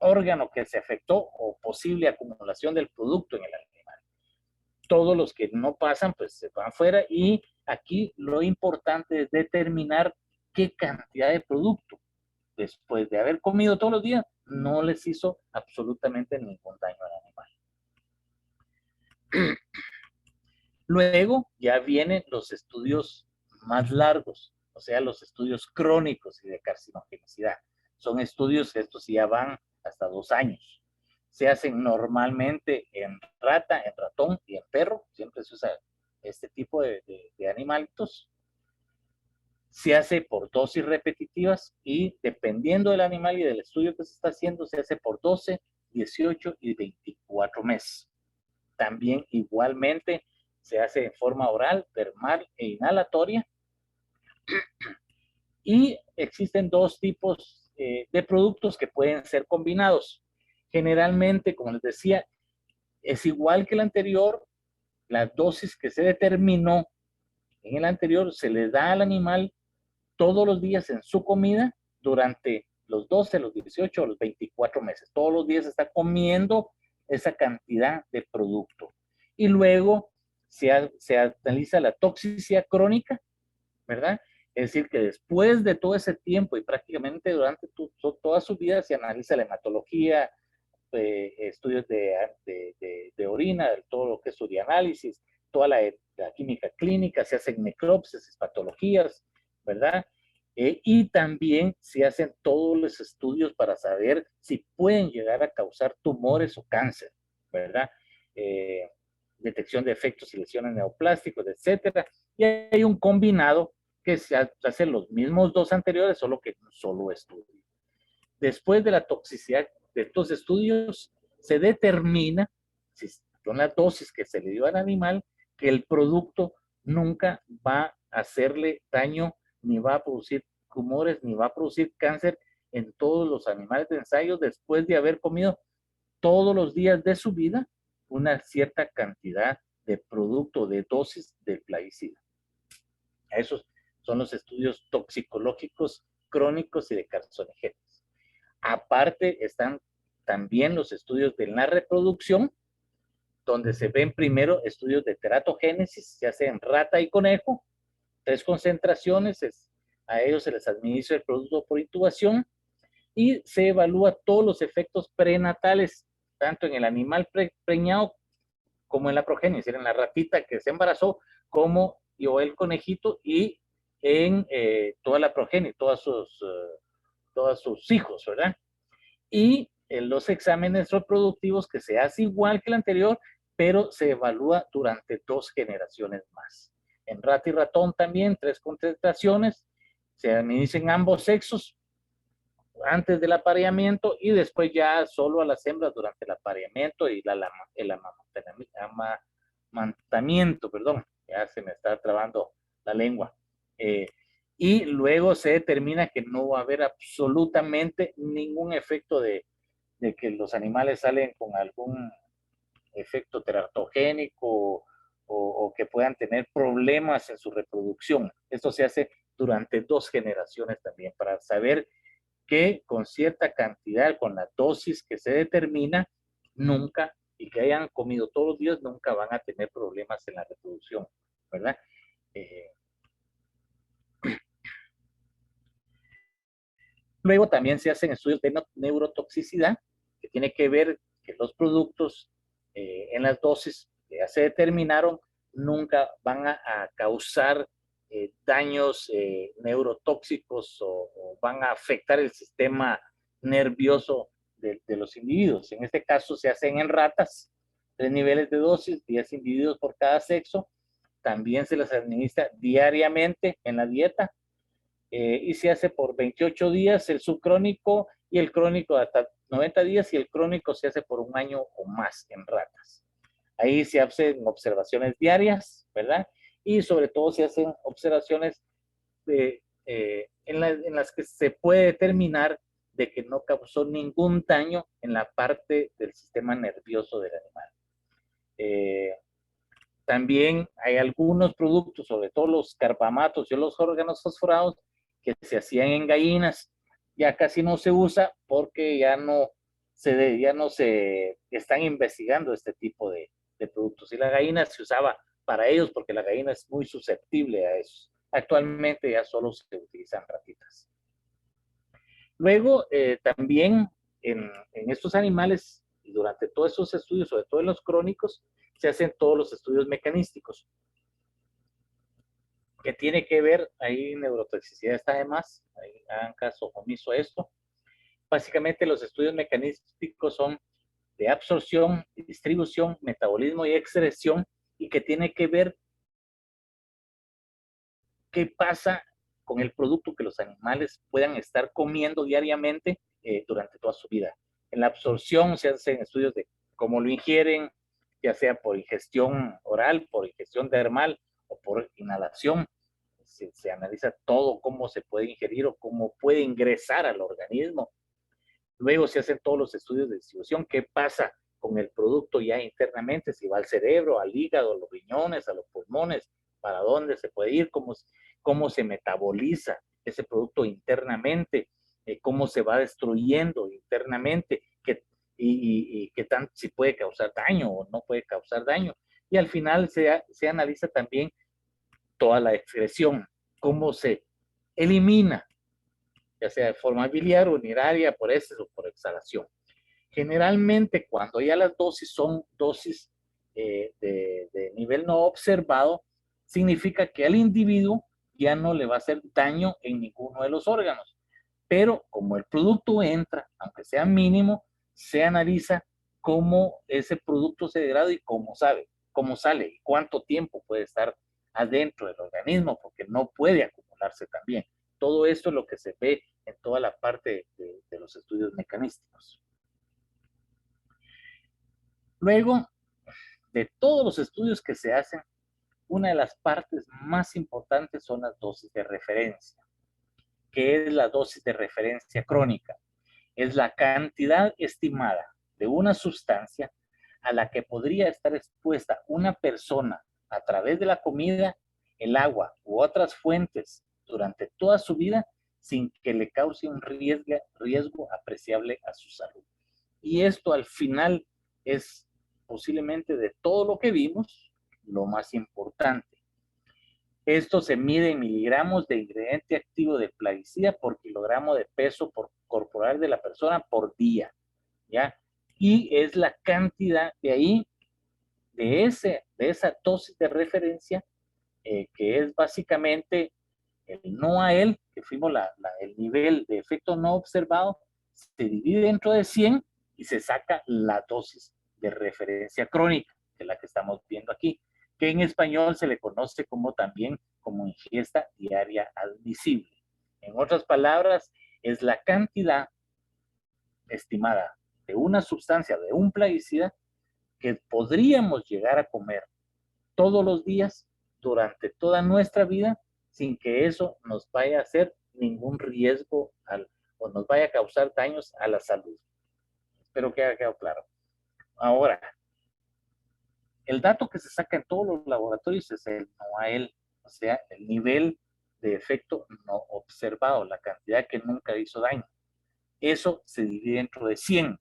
órgano que se afectó o posible acumulación del producto en el animal. Todos los que no pasan, pues se van fuera, y aquí lo importante es determinar qué cantidad de producto después de haber comido todos los días, no les hizo absolutamente ningún daño al animal. Luego ya vienen los estudios más largos, o sea, los estudios crónicos y de carcinogenicidad. Son estudios que estos ya van hasta 2 años. Se hacen normalmente en rata, en ratón y en perro. Siempre se usa este tipo de animalitos. Se hace por dosis repetitivas y dependiendo del animal y del estudio que se está haciendo, se hace por 12, 18 y 24 meses. También igualmente se hace en forma oral, termal e inhalatoria. Y existen 2 tipos de productos que pueden ser combinados. Generalmente, como les decía, es igual que el anterior. La dosis que se determinó en el anterior se le da al animal todos los días en su comida durante los 12, los 18 o los 24 meses. Todos los días está comiendo esa cantidad de producto. Y luego se analiza la toxicidad crónica, ¿verdad? Es decir, que después de todo ese tiempo y prácticamente durante toda su vida se analiza la hematología, estudios de orina, todo lo que es urianálisis, toda la química clínica, se hacen necropsias, patologías, ¿verdad? Y también se hacen todos los estudios para saber si pueden llegar a causar tumores o cáncer, ¿verdad? Detección de efectos y lesiones neoplásticos, etcétera. Y hay un combinado que se hacen los mismos 2 anteriores, solo que un solo estudio. Después de la toxicidad de estos estudios, se determina, si son las dosis que se le dio al animal, que el producto nunca va a hacerle daño, ni va a producir tumores, ni va a producir cáncer en todos los animales de ensayo después de haber comido todos los días de su vida una cierta cantidad de producto, de dosis del plaguicida. Esos son los estudios toxicológicos crónicos y de carcinogénicos. Aparte están también los estudios de la reproducción, donde se ven primero estudios de teratogénesis, se hace en rata y conejo, 3 concentraciones, a ellos se les administra el producto por intubación y se evalúa todos los efectos prenatales, tanto en el animal preñado como en la progenie, es decir, en la ratita que se embarazó, como o el conejito, y en toda la progenie, todos sus hijos, ¿verdad? Y en los exámenes reproductivos, que se hace igual que el anterior, pero se evalúa durante 2 generaciones más. En rata y ratón también, 3 concentraciones, se administran ambos sexos antes del apareamiento y después ya solo a las hembras durante el apareamiento y el amamantamiento, perdón, ya se me está trabando la lengua. Y luego se determina que no va a haber absolutamente ningún efecto de que los animales salen con algún efecto teratogénico o que puedan tener problemas en su reproducción. Esto se hace durante 2 generaciones también para saber que con cierta cantidad, con la dosis que se determina, nunca, y que hayan comido todos los días, nunca van a tener problemas en la reproducción, ¿verdad? Luego también se hacen estudios de neurotoxicidad, que tiene que ver que los productos en las dosis que ya se determinaron nunca van a causar daños neurotóxicos o van a afectar el sistema nervioso de los individuos. En este caso se hacen en ratas, 3 niveles de dosis, 10 individuos por cada sexo. También se les administra diariamente en la dieta y se hace por 28 días el subcrónico y el crónico hasta 90 días y el crónico se hace por 1 año o más en ratas. Ahí se hacen observaciones diarias, ¿verdad? Y sobre todo se hacen observaciones en las que se puede determinar de que no causó ningún daño en la parte del sistema nervioso del animal. También hay algunos productos, sobre todo los carbamatos y los órganos fosforados, que se hacían en gallinas. Ya casi no se usa porque ya no se están investigando este tipo de productos. Y la gallina se usaba para ellos porque la gallina es muy susceptible a eso. Actualmente ya solo se utilizan ratitas. Luego, también en estos animales, durante todos esos estudios, sobre todo en los crónicos, se hacen todos los estudios mecanísticos, que tiene que ver, ahí neurotoxicidad está de más, ahí hagan caso omiso a esto. Básicamente los estudios mecanísticos son de absorción, distribución, metabolismo y excreción, y que tiene que ver qué pasa con el producto que los animales puedan estar comiendo diariamente durante toda su vida. En la absorción se hacen estudios de cómo lo ingieren, ya sea por ingestión oral, por ingestión dermal o por inhalación. Se analiza todo, cómo se puede ingerir o cómo puede ingresar al organismo. Luego se hacen todos los estudios de distribución, qué pasa con el producto ya internamente, si va al cerebro, al hígado, a los riñones, a los pulmones, para dónde se puede ir, cómo se metaboliza ese producto internamente, cómo se va destruyendo internamente, y qué tanto, si puede causar daño o no puede causar daño. Y al final se analiza también toda la excreción, cómo se elimina, ya sea de forma biliar, urinaria, por heces o por exhalación. Generalmente, cuando ya las dosis son dosis de nivel no observado, significa que al individuo ya no le va a hacer daño en ninguno de los órganos. Pero como el producto entra, aunque sea mínimo, se analiza cómo ese producto se degrada y cómo sale y cuánto tiempo puede estar adentro del organismo, porque no puede acumularse también. Todo esto es lo que se ve en toda la parte de los estudios mecanísticos. Luego de todos los estudios que se hacen, una de las partes más importantes son las dosis de referencia. ¿Qué es la dosis de referencia crónica? Es la cantidad estimada de una sustancia a la que podría estar expuesta una persona a través de la comida, el agua u otras fuentes durante toda su vida sin que le cause un riesgo apreciable a su salud. Y esto al final es posiblemente de todo lo que vimos lo más importante. Esto se mide en miligramos de ingrediente activo de plaguicida por kilogramo de peso corporal de la persona por día, ¿ya? Y es la cantidad de ahí, de esa dosis de referencia, que es básicamente el no a él, que fuimos el nivel de efecto no observado, se divide dentro de 100 y se saca la dosis de referencia crónica, que es la que estamos viendo aquí, que en español se le conoce como también como ingesta diaria admisible. En otras palabras, es la cantidad estimada de una sustancia, de un plaguicida, que podríamos llegar a comer todos los días durante toda nuestra vida sin que eso nos vaya a hacer ningún riesgo o nos vaya a causar daños a la salud. Espero que haya quedado claro. Ahora, el dato que se saca en todos los laboratorios es el NOAEL, o sea, el nivel de efecto no observado, la cantidad que nunca hizo daño. Eso se divide dentro de 100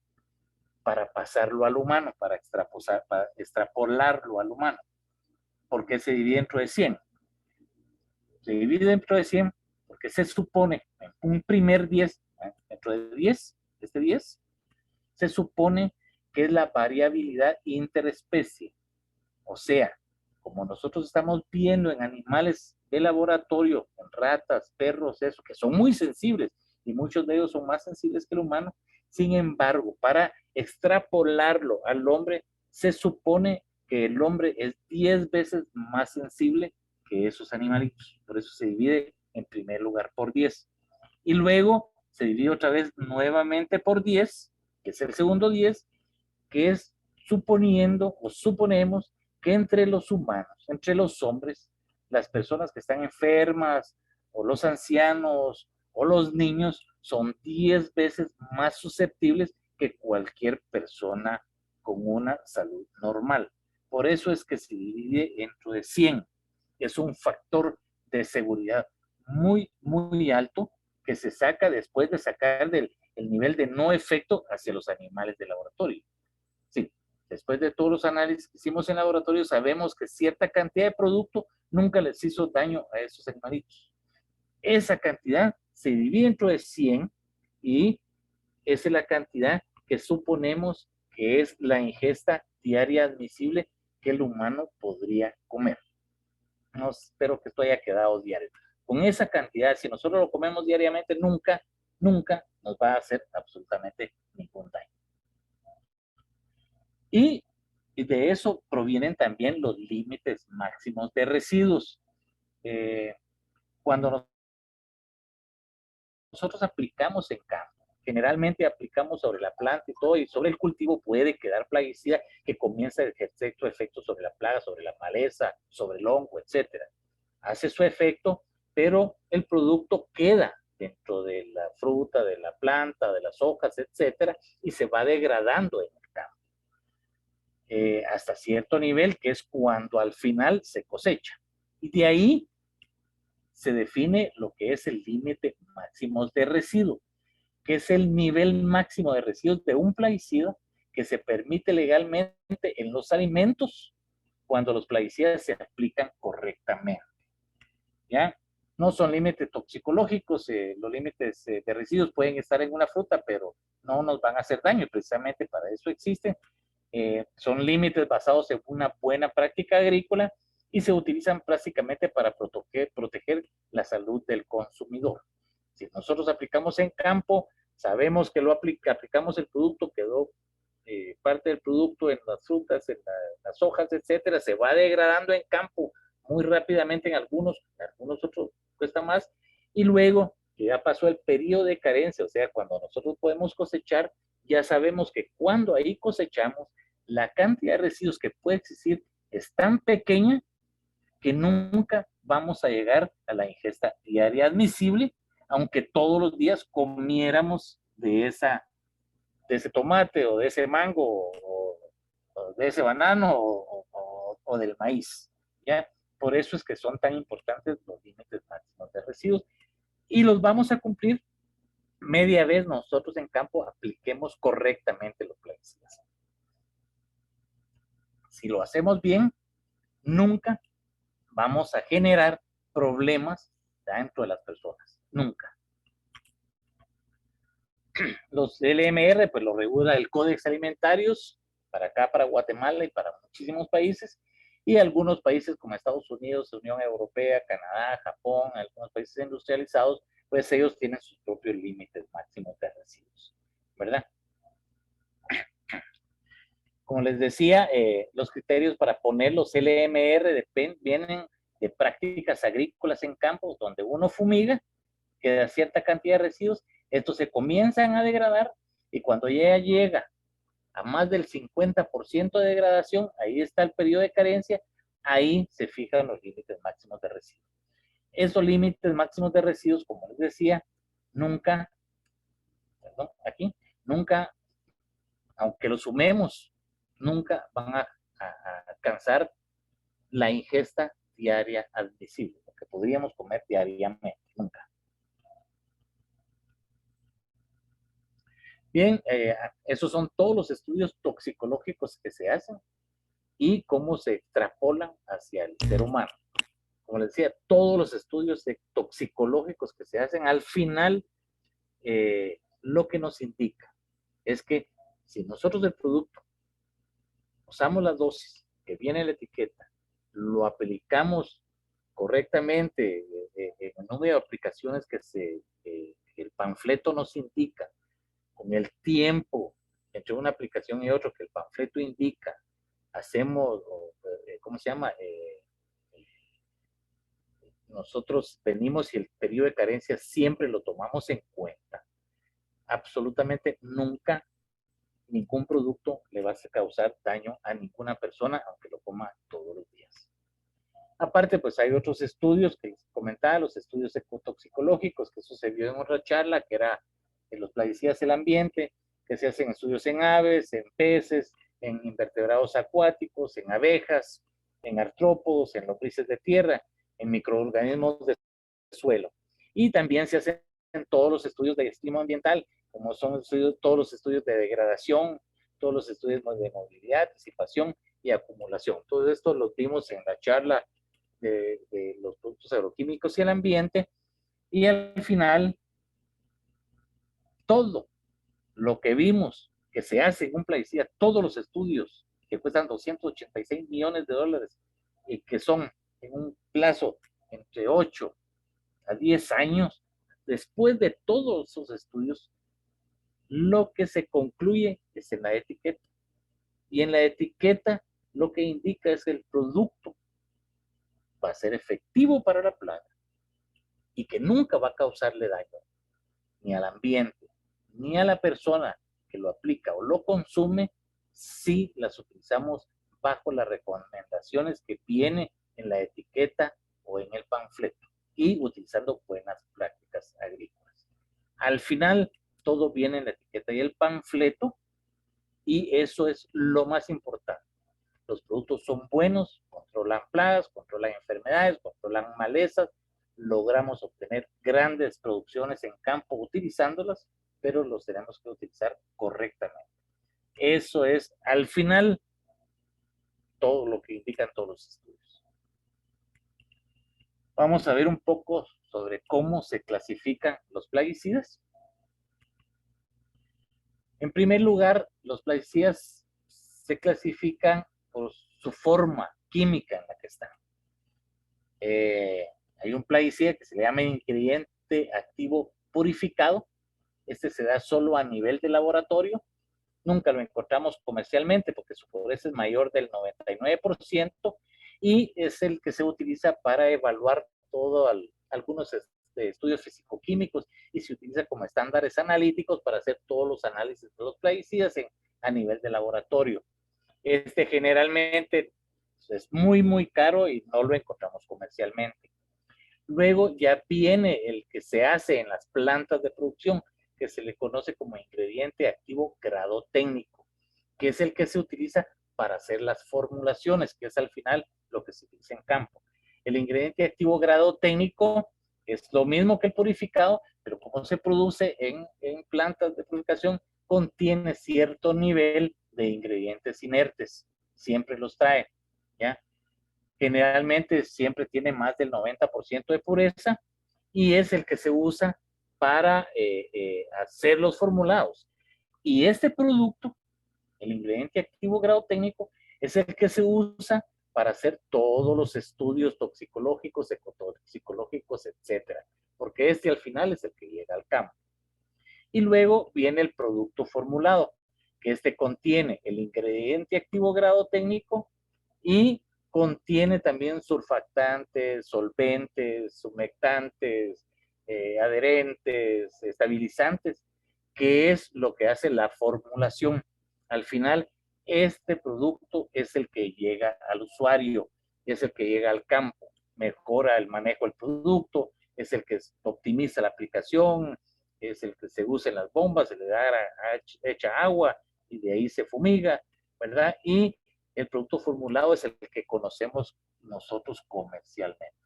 para pasarlo al humano, para extrapolarlo al humano. ¿Por qué se divide dentro de 100? Se divide dentro de 100 porque se supone, en un primer 10, dentro de 10, este 10, se supone que es la variabilidad interespecie. O sea, como nosotros estamos viendo en animales de laboratorio, en ratas, perros, eso, que son muy sensibles, y muchos de ellos son más sensibles que el humano, sin embargo, para extrapolarlo al hombre, se supone que el hombre es 10 veces más sensible que esos animalitos. Por eso se divide en primer lugar por 10. Y luego se divide otra vez nuevamente por 10, que es el segundo 10, que es suponiendo o suponemos que entre los humanos, entre los hombres, las personas que están enfermas o los ancianos o los niños son 10 veces más susceptibles que cualquier persona con una salud normal. Por eso es que se divide dentro de 100. Es un factor de seguridad muy, muy alto que se saca después de sacar el nivel de no efecto hacia los animales de laboratorio. Sí, después de todos los análisis que hicimos en laboratorio, sabemos que cierta cantidad de producto nunca les hizo daño a esos animalitos. Esa cantidad se divide dentro de 100 y esa es la cantidad que suponemos que es la ingesta diaria admisible que el humano podría comer. No, espero que esto haya quedado diario. Con esa cantidad, si nosotros lo comemos diariamente, nunca nos va a hacer absolutamente ningún daño. Y de eso provienen también los límites máximos de residuos. Cuando nosotros aplicamos en campo, generalmente aplicamos sobre la planta y todo, y sobre el cultivo puede quedar plaguicida que comienza a ejercer su efecto sobre la plaga, sobre la maleza, sobre el hongo, etc. Hace su efecto, pero el producto queda dentro de la fruta, de la planta, de las hojas, etc. y se va degradando en el campo. Hasta cierto nivel, que es cuando al final se cosecha. Y de ahí se define lo que es el límite máximo de residuo, que es el nivel máximo de residuos de un plaguicida que se permite legalmente en los alimentos cuando los plaguicidas se aplican correctamente. ¿Ya? No son límites toxicológicos, los límites de residuos pueden estar en una fruta, pero no nos van a hacer daño, y precisamente para eso existen. Son límites basados en una buena práctica agrícola y se utilizan prácticamente para proteger la salud del consumidor. Si nosotros aplicamos en campo, sabemos que aplicamos el producto, quedó parte del producto en las frutas, en las hojas, etcétera, se va degradando en campo muy rápidamente en algunos otros cuesta más, y luego que ya pasó el periodo de carencia, o sea, cuando nosotros podemos cosechar, ya sabemos que cuando ahí cosechamos, la cantidad de residuos que puede existir es tan pequeña que nunca vamos a llegar a la ingesta diaria admisible, aunque todos los días comiéramos de ese tomate o de ese mango o de ese banano o del maíz. ¿Ya? Por eso es que son tan importantes los límites máximos de residuos y los vamos a cumplir media vez nosotros en campo apliquemos correctamente los plaguicidas. Si lo hacemos bien, nunca vamos a generar problemas dentro de las personas, nunca. Los LMR, pues lo regula el Códex Alimentarios, para acá, para Guatemala y para muchísimos países, y algunos países como Estados Unidos, Unión Europea, Canadá, Japón, algunos países industrializados, pues ellos tienen sus propios límites máximos de residuos, ¿verdad? Como les decía, los criterios para poner los LMR vienen de prácticas agrícolas en campos donde uno fumiga, queda cierta cantidad de residuos, estos se comienzan a degradar y cuando ya llega a más del 50% de degradación, ahí está el periodo de carencia, ahí se fijan los límites máximos de residuos. Esos límites máximos de residuos, como les decía, nunca, aunque los sumemos, nunca van a alcanzar la ingesta diaria admisible, lo que podríamos comer diariamente, nunca. Bien, esos son todos los estudios toxicológicos que se hacen y cómo se extrapolan hacia el ser humano. Como les decía, todos los estudios toxicológicos que se hacen, al final, lo que nos indica es que si nosotros el producto usamos las dosis que viene en la etiqueta, lo aplicamos correctamente en el número de aplicaciones que el panfleto nos indica, con el tiempo entre una aplicación y otra que el panfleto indica, hacemos, ¿cómo se llama? Nosotros venimos y el periodo de carencia siempre lo tomamos en cuenta. Absolutamente nunca ningún producto le va a causar daño a ninguna persona, aunque lo coma todos los días. Aparte, pues hay otros estudios que les comentaba, los estudios ecotoxicológicos, que eso se vio en otra charla, que era en los plaguicidas del ambiente, que se hacen estudios en aves, en peces, en invertebrados acuáticos, en abejas, en artrópodos, en lombrices de tierra, en microorganismos de suelo. Y también se hacen todos los estudios de estímulo ambiental, como son todos los estudios de degradación, todos los estudios de movilidad, disipación y acumulación. Todo esto lo vimos en la charla de los productos agroquímicos y el ambiente. Y al final, todo lo que vimos que se hace en un plaguicida, todos los estudios que cuestan 286 millones de dólares y que son en un plazo entre 8 a 10 años, después de todos esos estudios, lo que se concluye es en la etiqueta. Y en la etiqueta lo que indica es que el producto va a ser efectivo para la plaga y que nunca va a causarle daño ni al ambiente, ni a la persona que lo aplica o lo consume si las utilizamos bajo las recomendaciones que viene en la etiqueta o en el panfleto y utilizando buenas prácticas agrícolas. Al final, todo viene en la etiqueta y el panfleto y eso es lo más importante. Los productos son buenos, controlan plagas, controlan enfermedades, controlan malezas, logramos obtener grandes producciones en campo utilizándolas, pero los tenemos que utilizar correctamente. Eso es, al final, todo lo que indican todos los estudios. Vamos a ver un poco sobre cómo se clasifican los plaguicidas. En primer lugar, los plaguicidas se clasifican por su forma química en la que están. Hay un plaguicida que se le llama ingrediente activo purificado. Este se da solo a nivel de laboratorio. Nunca lo encontramos comercialmente porque su pobreza es mayor del 99% y es el que se utiliza para evaluar algunos estudios físico-químicos y se utiliza como estándares analíticos para hacer todos los análisis de los plaguicidas a nivel de laboratorio. Este generalmente es muy, muy caro y no lo encontramos comercialmente. Luego ya viene el que se hace en las plantas de producción, que se le conoce como ingrediente activo grado técnico, que es el que se utiliza para hacer las formulaciones, que es al final lo que se utiliza en campo. El ingrediente activo grado técnico es lo mismo que el purificado, pero como se produce en plantas de purificación, contiene cierto nivel de ingredientes inertes. Siempre los trae, ¿ya? Generalmente siempre tiene más del 90% de pureza y es el que se usa para hacer los formulados. Y este producto, el ingrediente activo grado técnico, es el que se usa para hacer todos los estudios toxicológicos, ecotoxicológicos, etcétera, porque este al final es el que llega al campo. Y luego viene el producto formulado, que este contiene el ingrediente activo grado técnico y contiene también surfactantes, solventes, humectantes, adherentes, estabilizantes, que es lo que hace la formulación. Al final, este producto es el que llega al usuario, es el que llega al campo, mejora el manejo del producto, es el que optimiza la aplicación, es el que se usa en las bombas, se le da echa agua y de ahí se fumiga, ¿verdad? Y el producto formulado es el que conocemos nosotros comercialmente.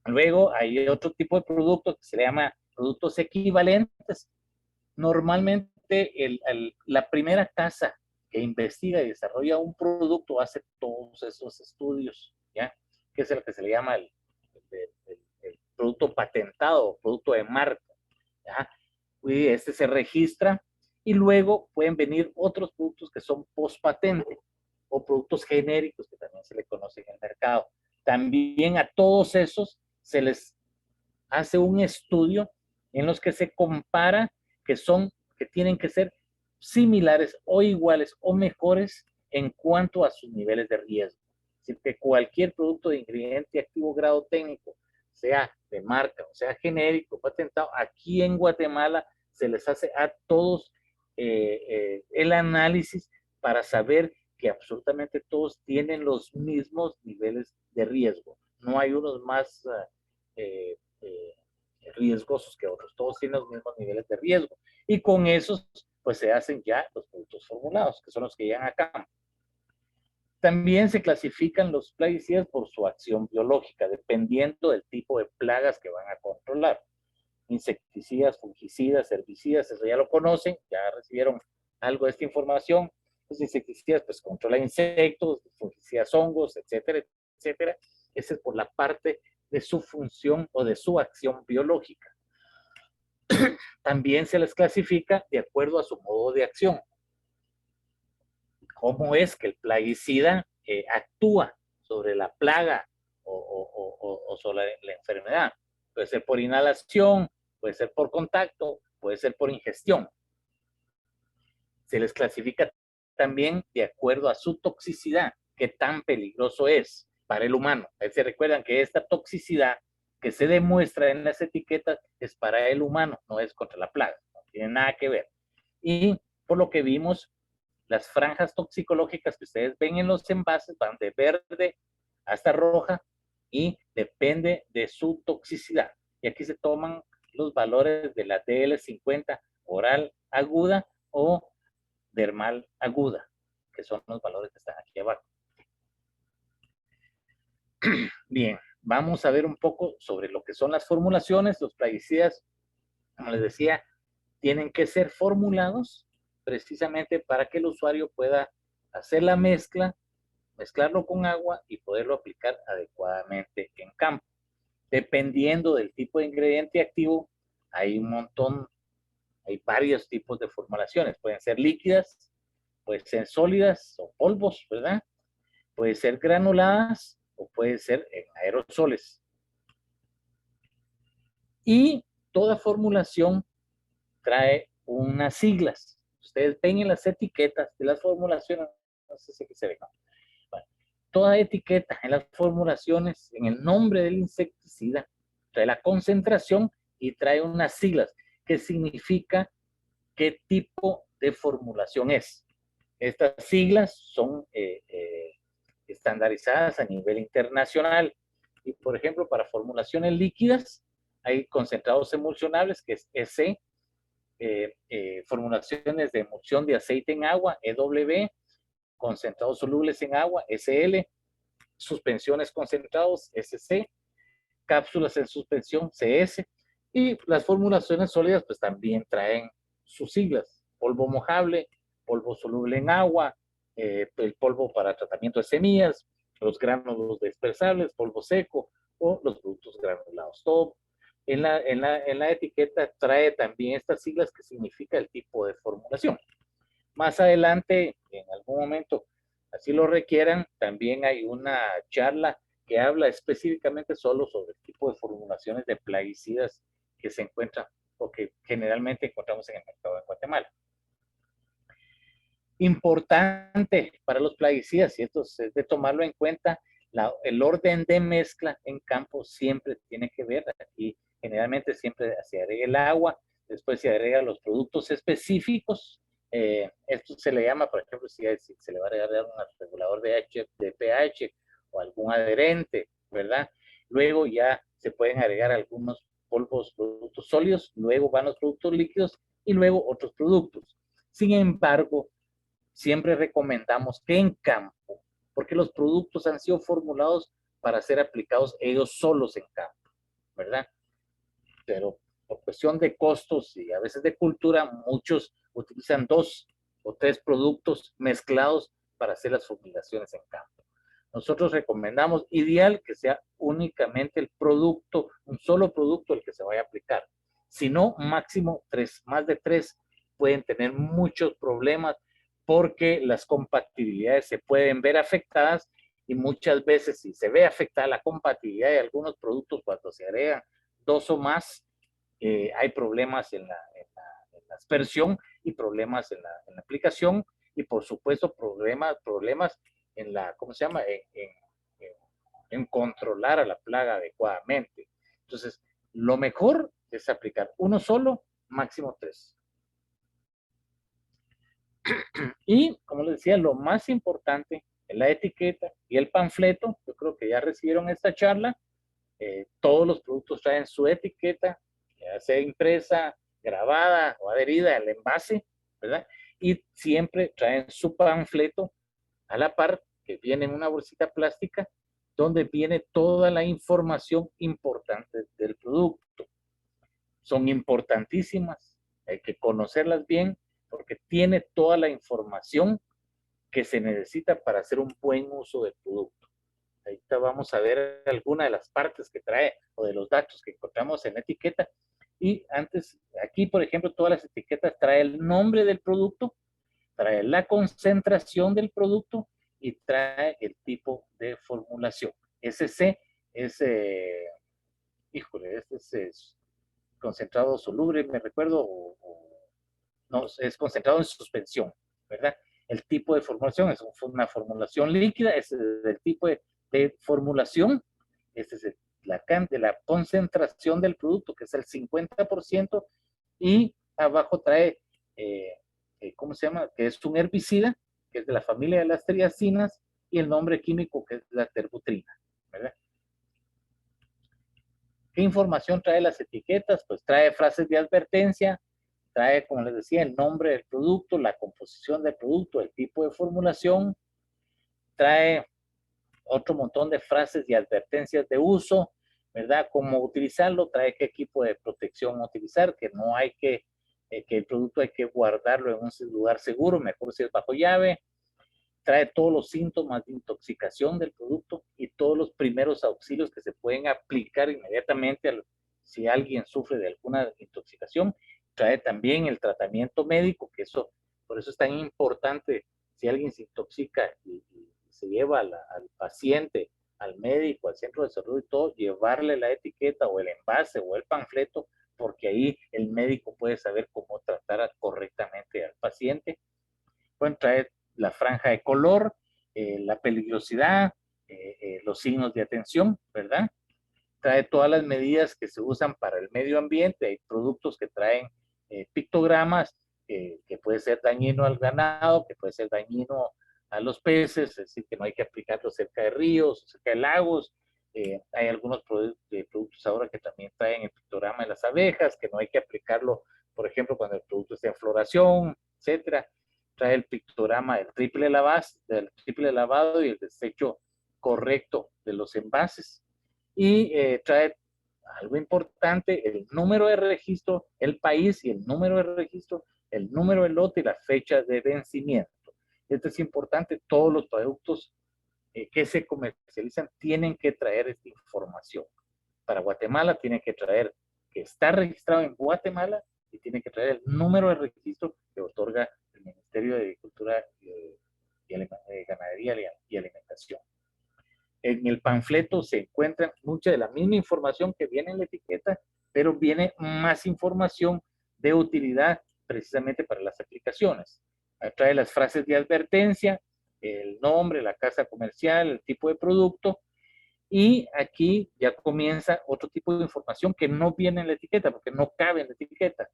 Luego hay otro tipo de productos que se le llama productos equivalentes. Normalmente la primera casa que investiga y desarrolla un producto hace todos esos estudios, ¿ya? Que es el que se le llama el producto patentado, producto de marca, ¿ya? Y este se registra y luego pueden venir otros productos que son post patente o productos genéricos que también se le conocen en el mercado. También a todos esos se les hace un estudio en los que se compara que tienen que ser similares o iguales o mejores en cuanto a sus niveles de riesgo. Es decir, que cualquier producto de ingrediente activo grado técnico, sea de marca o sea genérico, patentado, aquí en Guatemala se les hace a todos el análisis para saber que absolutamente todos tienen los mismos niveles de riesgo. No hay unos más riesgosos que otros, todos tienen los mismos niveles de riesgo. Y con esos, pues se hacen ya los productos formulados, que son los que llegan acá. También se clasifican los plaguicidas por su acción biológica, dependiendo del tipo de plagas que van a controlar. Insecticidas, fungicidas, herbicidas, eso ya lo conocen, ya recibieron algo de esta información. Los insecticidas, pues controlan insectos, fungicidas, hongos, etcétera, etcétera. Esa es por la parte de su función o de su acción biológica. También se les clasifica de acuerdo a su modo de acción. Cómo es que el plaguicida actúa sobre la plaga o sobre la enfermedad. Puede ser por inhalación, puede ser por contacto, puede ser por ingestión. Se les clasifica también de acuerdo a su toxicidad, qué tan peligroso es para el humano. Se recuerdan que esta toxicidad que se demuestra en las etiquetas es para el humano, no es contra la plaga, no tiene nada que ver. Y por lo que vimos, las franjas toxicológicas que ustedes ven en los envases van de verde hasta roja y depende de su toxicidad. Y aquí se toman los valores de la DL50 oral aguda o dermal aguda, que son los valores que están aquí abajo. Bien, vamos a ver un poco sobre lo que son las formulaciones. Los plaguicidas, como les decía, tienen que ser formulados precisamente para que el usuario pueda hacer la mezcla, mezclarlo con agua y poderlo aplicar adecuadamente en campo. Dependiendo del tipo de ingrediente activo, hay un montón, hay varios tipos de formulaciones. Pueden ser líquidas, pueden ser sólidas o polvos, ¿verdad? Pueden ser granuladas o pueden ser en aerosoles. Y toda formulación trae unas siglas. Ustedes ven en las etiquetas de las formulaciones, no sé si se ve, ¿no? Bueno, toda etiqueta en las formulaciones, en el nombre del insecticida, trae la concentración y trae unas siglas que significa qué tipo de formulación es. Estas siglas son estandarizadas a nivel internacional. Y, por ejemplo, para formulaciones líquidas, hay concentrados emulsionables, que es EC, formulaciones de emulsión de aceite en agua, EW, concentrados solubles en agua, SL, suspensiones concentrados, SC, cápsulas en suspensión, CS, y las formulaciones sólidas pues también traen sus siglas, polvo mojable, polvo soluble en agua, el polvo para tratamiento de semillas, los gránulos dispersables, polvo seco o los productos granulados. Todo en la etiqueta trae también estas siglas que significa el tipo de formulación. Más adelante, en algún momento, así lo requieran, también hay una charla que habla específicamente solo sobre el tipo de formulaciones de plaguicidas que se encuentran o que generalmente encontramos en el mercado de Guatemala. Importante para los plaguicidas, y esto es de tomarlo en cuenta, el orden de mezcla en campo siempre tiene que ver, aquí generalmente siempre se agrega el agua, después se agrega los productos específicos, esto se le llama, por ejemplo, si se le va a agregar un regulador de pH o algún adherente, ¿verdad? Luego ya se pueden agregar algunos polvos, productos sólidos, luego van los productos líquidos y luego otros productos. Sin embargo, siempre recomendamos que en campo, porque los productos han sido formulados para ser aplicados ellos solos en campo, ¿verdad? Pero por cuestión de costos y a veces de cultura, muchos utilizan 2 o 3 productos mezclados para hacer las formulaciones en campo. Nosotros recomendamos ideal que sea únicamente el producto, un solo producto el que se vaya a aplicar. Si no, máximo 3, más de 3 pueden tener muchos problemas porque las compatibilidades se pueden ver afectadas y muchas veces si se ve afectada la compatibilidad de algunos productos cuando se agregan 2 o más, hay problemas en la aspersión y problemas en la aplicación y por supuesto problemas en la, ¿cómo se llama? En controlar a la plaga adecuadamente. Entonces, lo mejor es aplicar uno solo, máximo 3. Y, como les decía, lo más importante es la etiqueta y el panfleto. Yo creo que ya recibieron esta charla. Todos los productos traen su etiqueta, ya sea impresa, grabada o adherida al envase, ¿verdad? Y siempre traen su panfleto a la par, que viene en una bolsita plástica, donde viene toda la información importante del producto. Son importantísimas, hay que conocerlas bien, porque tiene toda la información que se necesita para hacer un buen uso del producto. Ahorita vamos a ver algunas de las partes que trae o de los datos que encontramos en la etiqueta. Y antes, aquí por ejemplo, todas las etiquetas trae el nombre del producto, trae la concentración del producto y trae el tipo de formulación. SC es, híjole, este es concentrado soluble, me recuerdo, no, es concentrado en suspensión, ¿verdad? El tipo de formulación es una formulación líquida, es el tipo de formulación, este es la concentración del producto, que es el 50%, y abajo trae, ¿cómo se llama? Que es un herbicida, que es de la familia de las triacinas, y el nombre químico que es la terbutrina, ¿verdad? ¿Qué información trae las etiquetas? Pues trae frases de advertencia, trae, como les decía, el nombre del producto, la composición del producto, el tipo de formulación, trae otro montón de frases y advertencias de uso, ¿verdad? Cómo utilizarlo, trae qué equipo de protección utilizar, que no hay que el producto hay que guardarlo en un lugar seguro, mejor si es bajo llave, trae todos los síntomas de intoxicación del producto y todos los primeros auxilios que se pueden aplicar inmediatamente si alguien sufre de alguna intoxicación. Trae también el tratamiento médico, que eso, por eso es tan importante, si alguien se intoxica y se lleva al paciente, al médico, al centro de salud y todo, llevarle la etiqueta o el envase o el panfleto, porque ahí el médico puede saber cómo tratar correctamente al paciente. Bueno, trae la franja de color, la peligrosidad, los signos de atención, ¿verdad? Trae todas las medidas que se usan para el medio ambiente. Hay productos que traen pictogramas, que puede ser dañino al ganado, que puede ser dañino a los peces, es decir, que no hay que aplicarlo cerca de ríos, cerca de lagos. Hay algunos productos ahora que también traen el pictograma de las abejas, que no hay que aplicarlo, por ejemplo, cuando el producto está en floración, etcétera. Trae el pictograma del triple lavado y el desecho correcto de los envases. Y trae algo importante, el número de registro, el país y el número de registro, el número de lote y la fecha de vencimiento. Esto es importante, todos los productos que se comercializan tienen que traer esta información. Para Guatemala tiene que traer que está registrado en Guatemala y tiene que traer el número de registro que otorga el Ministerio de Agricultura Ganadería y Alimentación. En el panfleto se encuentra mucha de la misma información que viene en la etiqueta, pero viene más información de utilidad precisamente para las aplicaciones. Trae las frases de advertencia, el nombre, la casa comercial, el tipo de producto, y aquí ya comienza otro tipo de información que no viene en la etiqueta, porque no cabe en la etiqueta.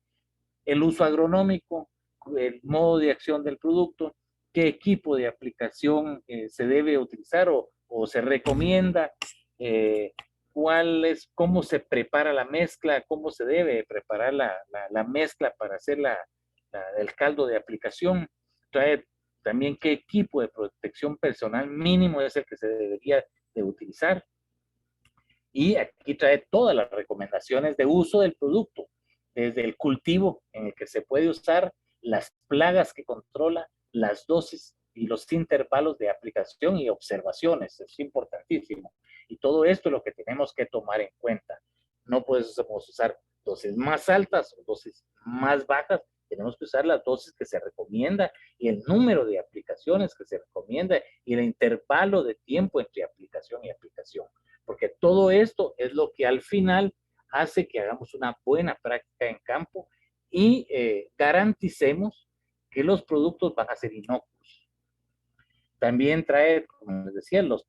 El uso agronómico, el modo de acción del producto, qué equipo de aplicación se debe utilizar o se recomienda, cómo se prepara la mezcla, cómo se debe preparar la mezcla para hacer el caldo de aplicación. Trae también qué equipo de protección personal mínimo es el que se debería de utilizar. Y aquí trae todas las recomendaciones de uso del producto, desde el cultivo en el que se puede usar, las plagas que controla, las dosis y los intervalos de aplicación y observaciones. Es importantísimo. Y todo esto es lo que tenemos que tomar en cuenta. No podemos usar dosis más altas o dosis más bajas. Tenemos que usar las dosis que se recomienda y el número de aplicaciones que se recomienda y el intervalo de tiempo entre aplicación y aplicación. Porque todo esto es lo que al final hace que hagamos una buena práctica en campo y garanticemos que los productos van a ser inocuos. También trae, como les decía, los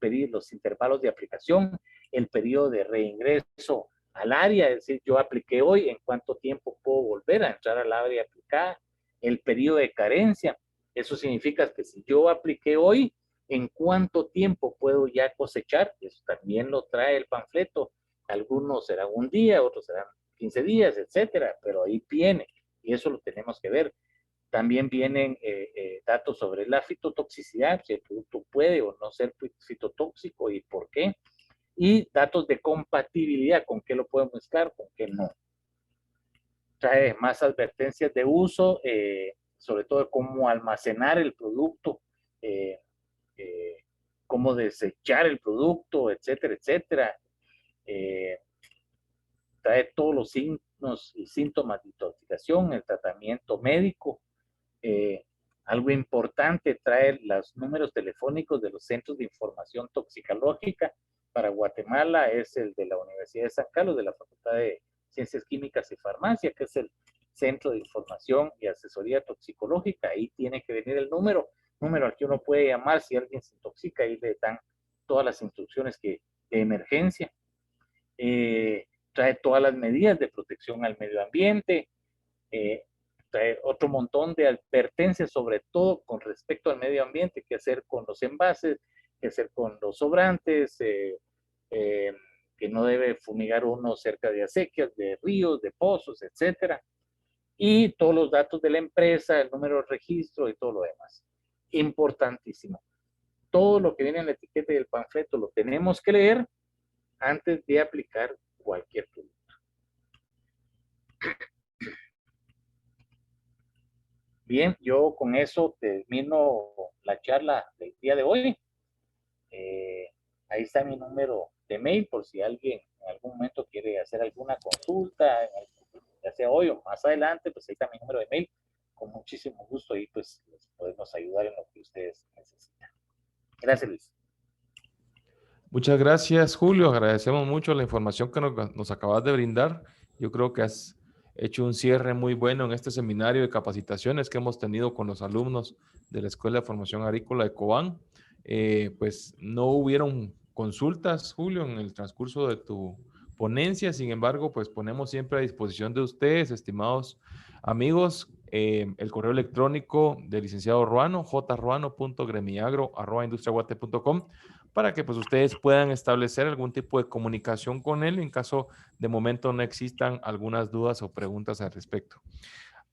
intervalos de aplicación, el periodo de reingreso al área, es decir, yo apliqué hoy, ¿en cuánto tiempo puedo volver a entrar al área aplicada? El periodo de carencia, eso significa que si yo apliqué hoy, ¿en cuánto tiempo puedo ya cosechar? Eso también lo trae el panfleto. Algunos serán un día, otros serán 15 días, etcétera, pero ahí viene y eso lo tenemos que ver. También vienen datos sobre la fitotoxicidad, si el producto puede o no ser fitotóxico y por qué. Y datos de compatibilidad, con qué lo podemos mezclar, con qué no. Trae más advertencias de uso, sobre todo de cómo almacenar el producto, cómo desechar el producto, etcétera, etcétera. Trae todos los signos y síntomas de intoxicación, el tratamiento médico. Algo importante, trae los números telefónicos de los centros de información toxicológica. Para Guatemala es el de la Universidad de San Carlos, de la Facultad de Ciencias Químicas y Farmacia, que es el Centro de Información y Asesoría Toxicológica. Ahí tiene que venir el número al que uno puede llamar si alguien se intoxica, ahí le dan todas las instrucciones de emergencia. Trae todas las medidas de protección al medio ambiente, trae otro montón de advertencias, sobre todo con respecto al medio ambiente, qué hacer con los envases, qué hacer con los sobrantes, que no debe fumigar uno cerca de acequias, de ríos, de pozos, etcétera. Y todos los datos de la empresa, el número de registro y todo lo demás. Importantísimo. Todo lo que viene en la etiqueta y el panfleto lo tenemos que leer antes de aplicar cualquier producto. Bien, yo con eso termino la charla del día de hoy. Ahí está mi número de mail por si alguien en algún momento quiere hacer alguna consulta, ya sea hoy o más adelante, pues ahí está mi número de mail. Con muchísimo gusto y pues les podemos ayudar en lo que ustedes necesitan. Gracias, Luis. Muchas gracias, Julio. Agradecemos mucho la información que nos acabas de brindar. Yo creo que has hecho un cierre muy bueno en este seminario de capacitaciones que hemos tenido con los alumnos de la Escuela de Formación Agrícola de Cobán. Pues no hubieron consultas, Julio, en el transcurso de tu ponencia. Sin embargo, pues ponemos siempre a disposición de ustedes, estimados amigos, el correo electrónico del licenciado Ruano, jruano.gremiagro@industriaguate.com, para que pues ustedes puedan establecer algún tipo de comunicación con él en caso de momento no existan algunas dudas o preguntas al respecto.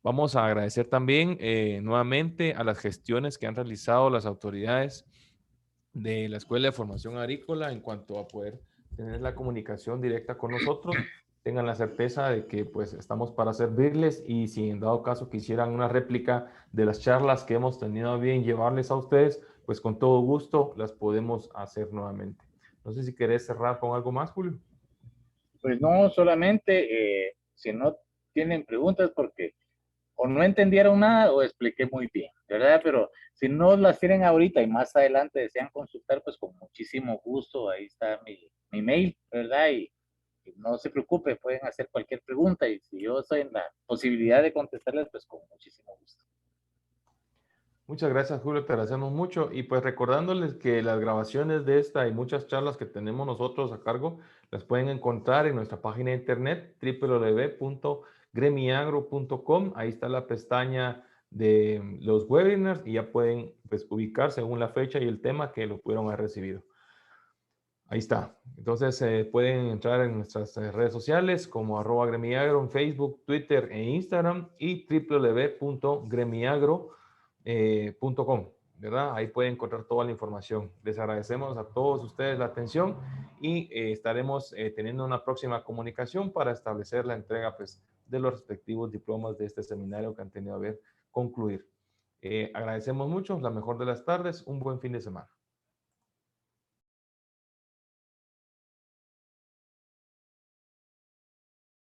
Vamos a agradecer también nuevamente a las gestiones que han realizado las autoridades de la Escuela de Formación Agrícola en cuanto a poder tener la comunicación directa con nosotros tengan la certeza de que pues estamos para servirles, y si en dado caso quisieran una réplica de las charlas que hemos tenido a bien llevarles a ustedes, pues con todo gusto las podemos hacer nuevamente. No sé si querés cerrar con algo más, Julio. Pues no, solamente si no tienen preguntas porque o no entendieron nada o expliqué muy bien, ¿verdad? Pero si no las tienen ahorita y más adelante desean consultar, pues con muchísimo gusto, ahí está mi mail, ¿verdad? Y no se preocupe, pueden hacer cualquier pregunta y si yo estoy en la posibilidad de contestarles, pues con muchísimo gusto. Muchas gracias, Julio, te agradecemos mucho. Y pues recordándoles que las grabaciones de esta y muchas charlas que tenemos nosotros a cargo las pueden encontrar en nuestra página de internet www.gremiagro.com. Ahí está la pestaña de los webinars y ya pueden pues ubicar según la fecha y el tema que lo pudieron haber recibido. Ahí está. Entonces pueden entrar en nuestras redes sociales como @gremiagro en Facebook, Twitter e Instagram, y www.gremiagro.com, ¿verdad? Ahí pueden encontrar toda la información. Les agradecemos a todos ustedes la atención y estaremos teniendo una próxima comunicación para establecer la entrega pues, de los respectivos diplomas de este seminario que han tenido a ver concluir. Agradecemos mucho, la mejor de las tardes, un buen fin de semana.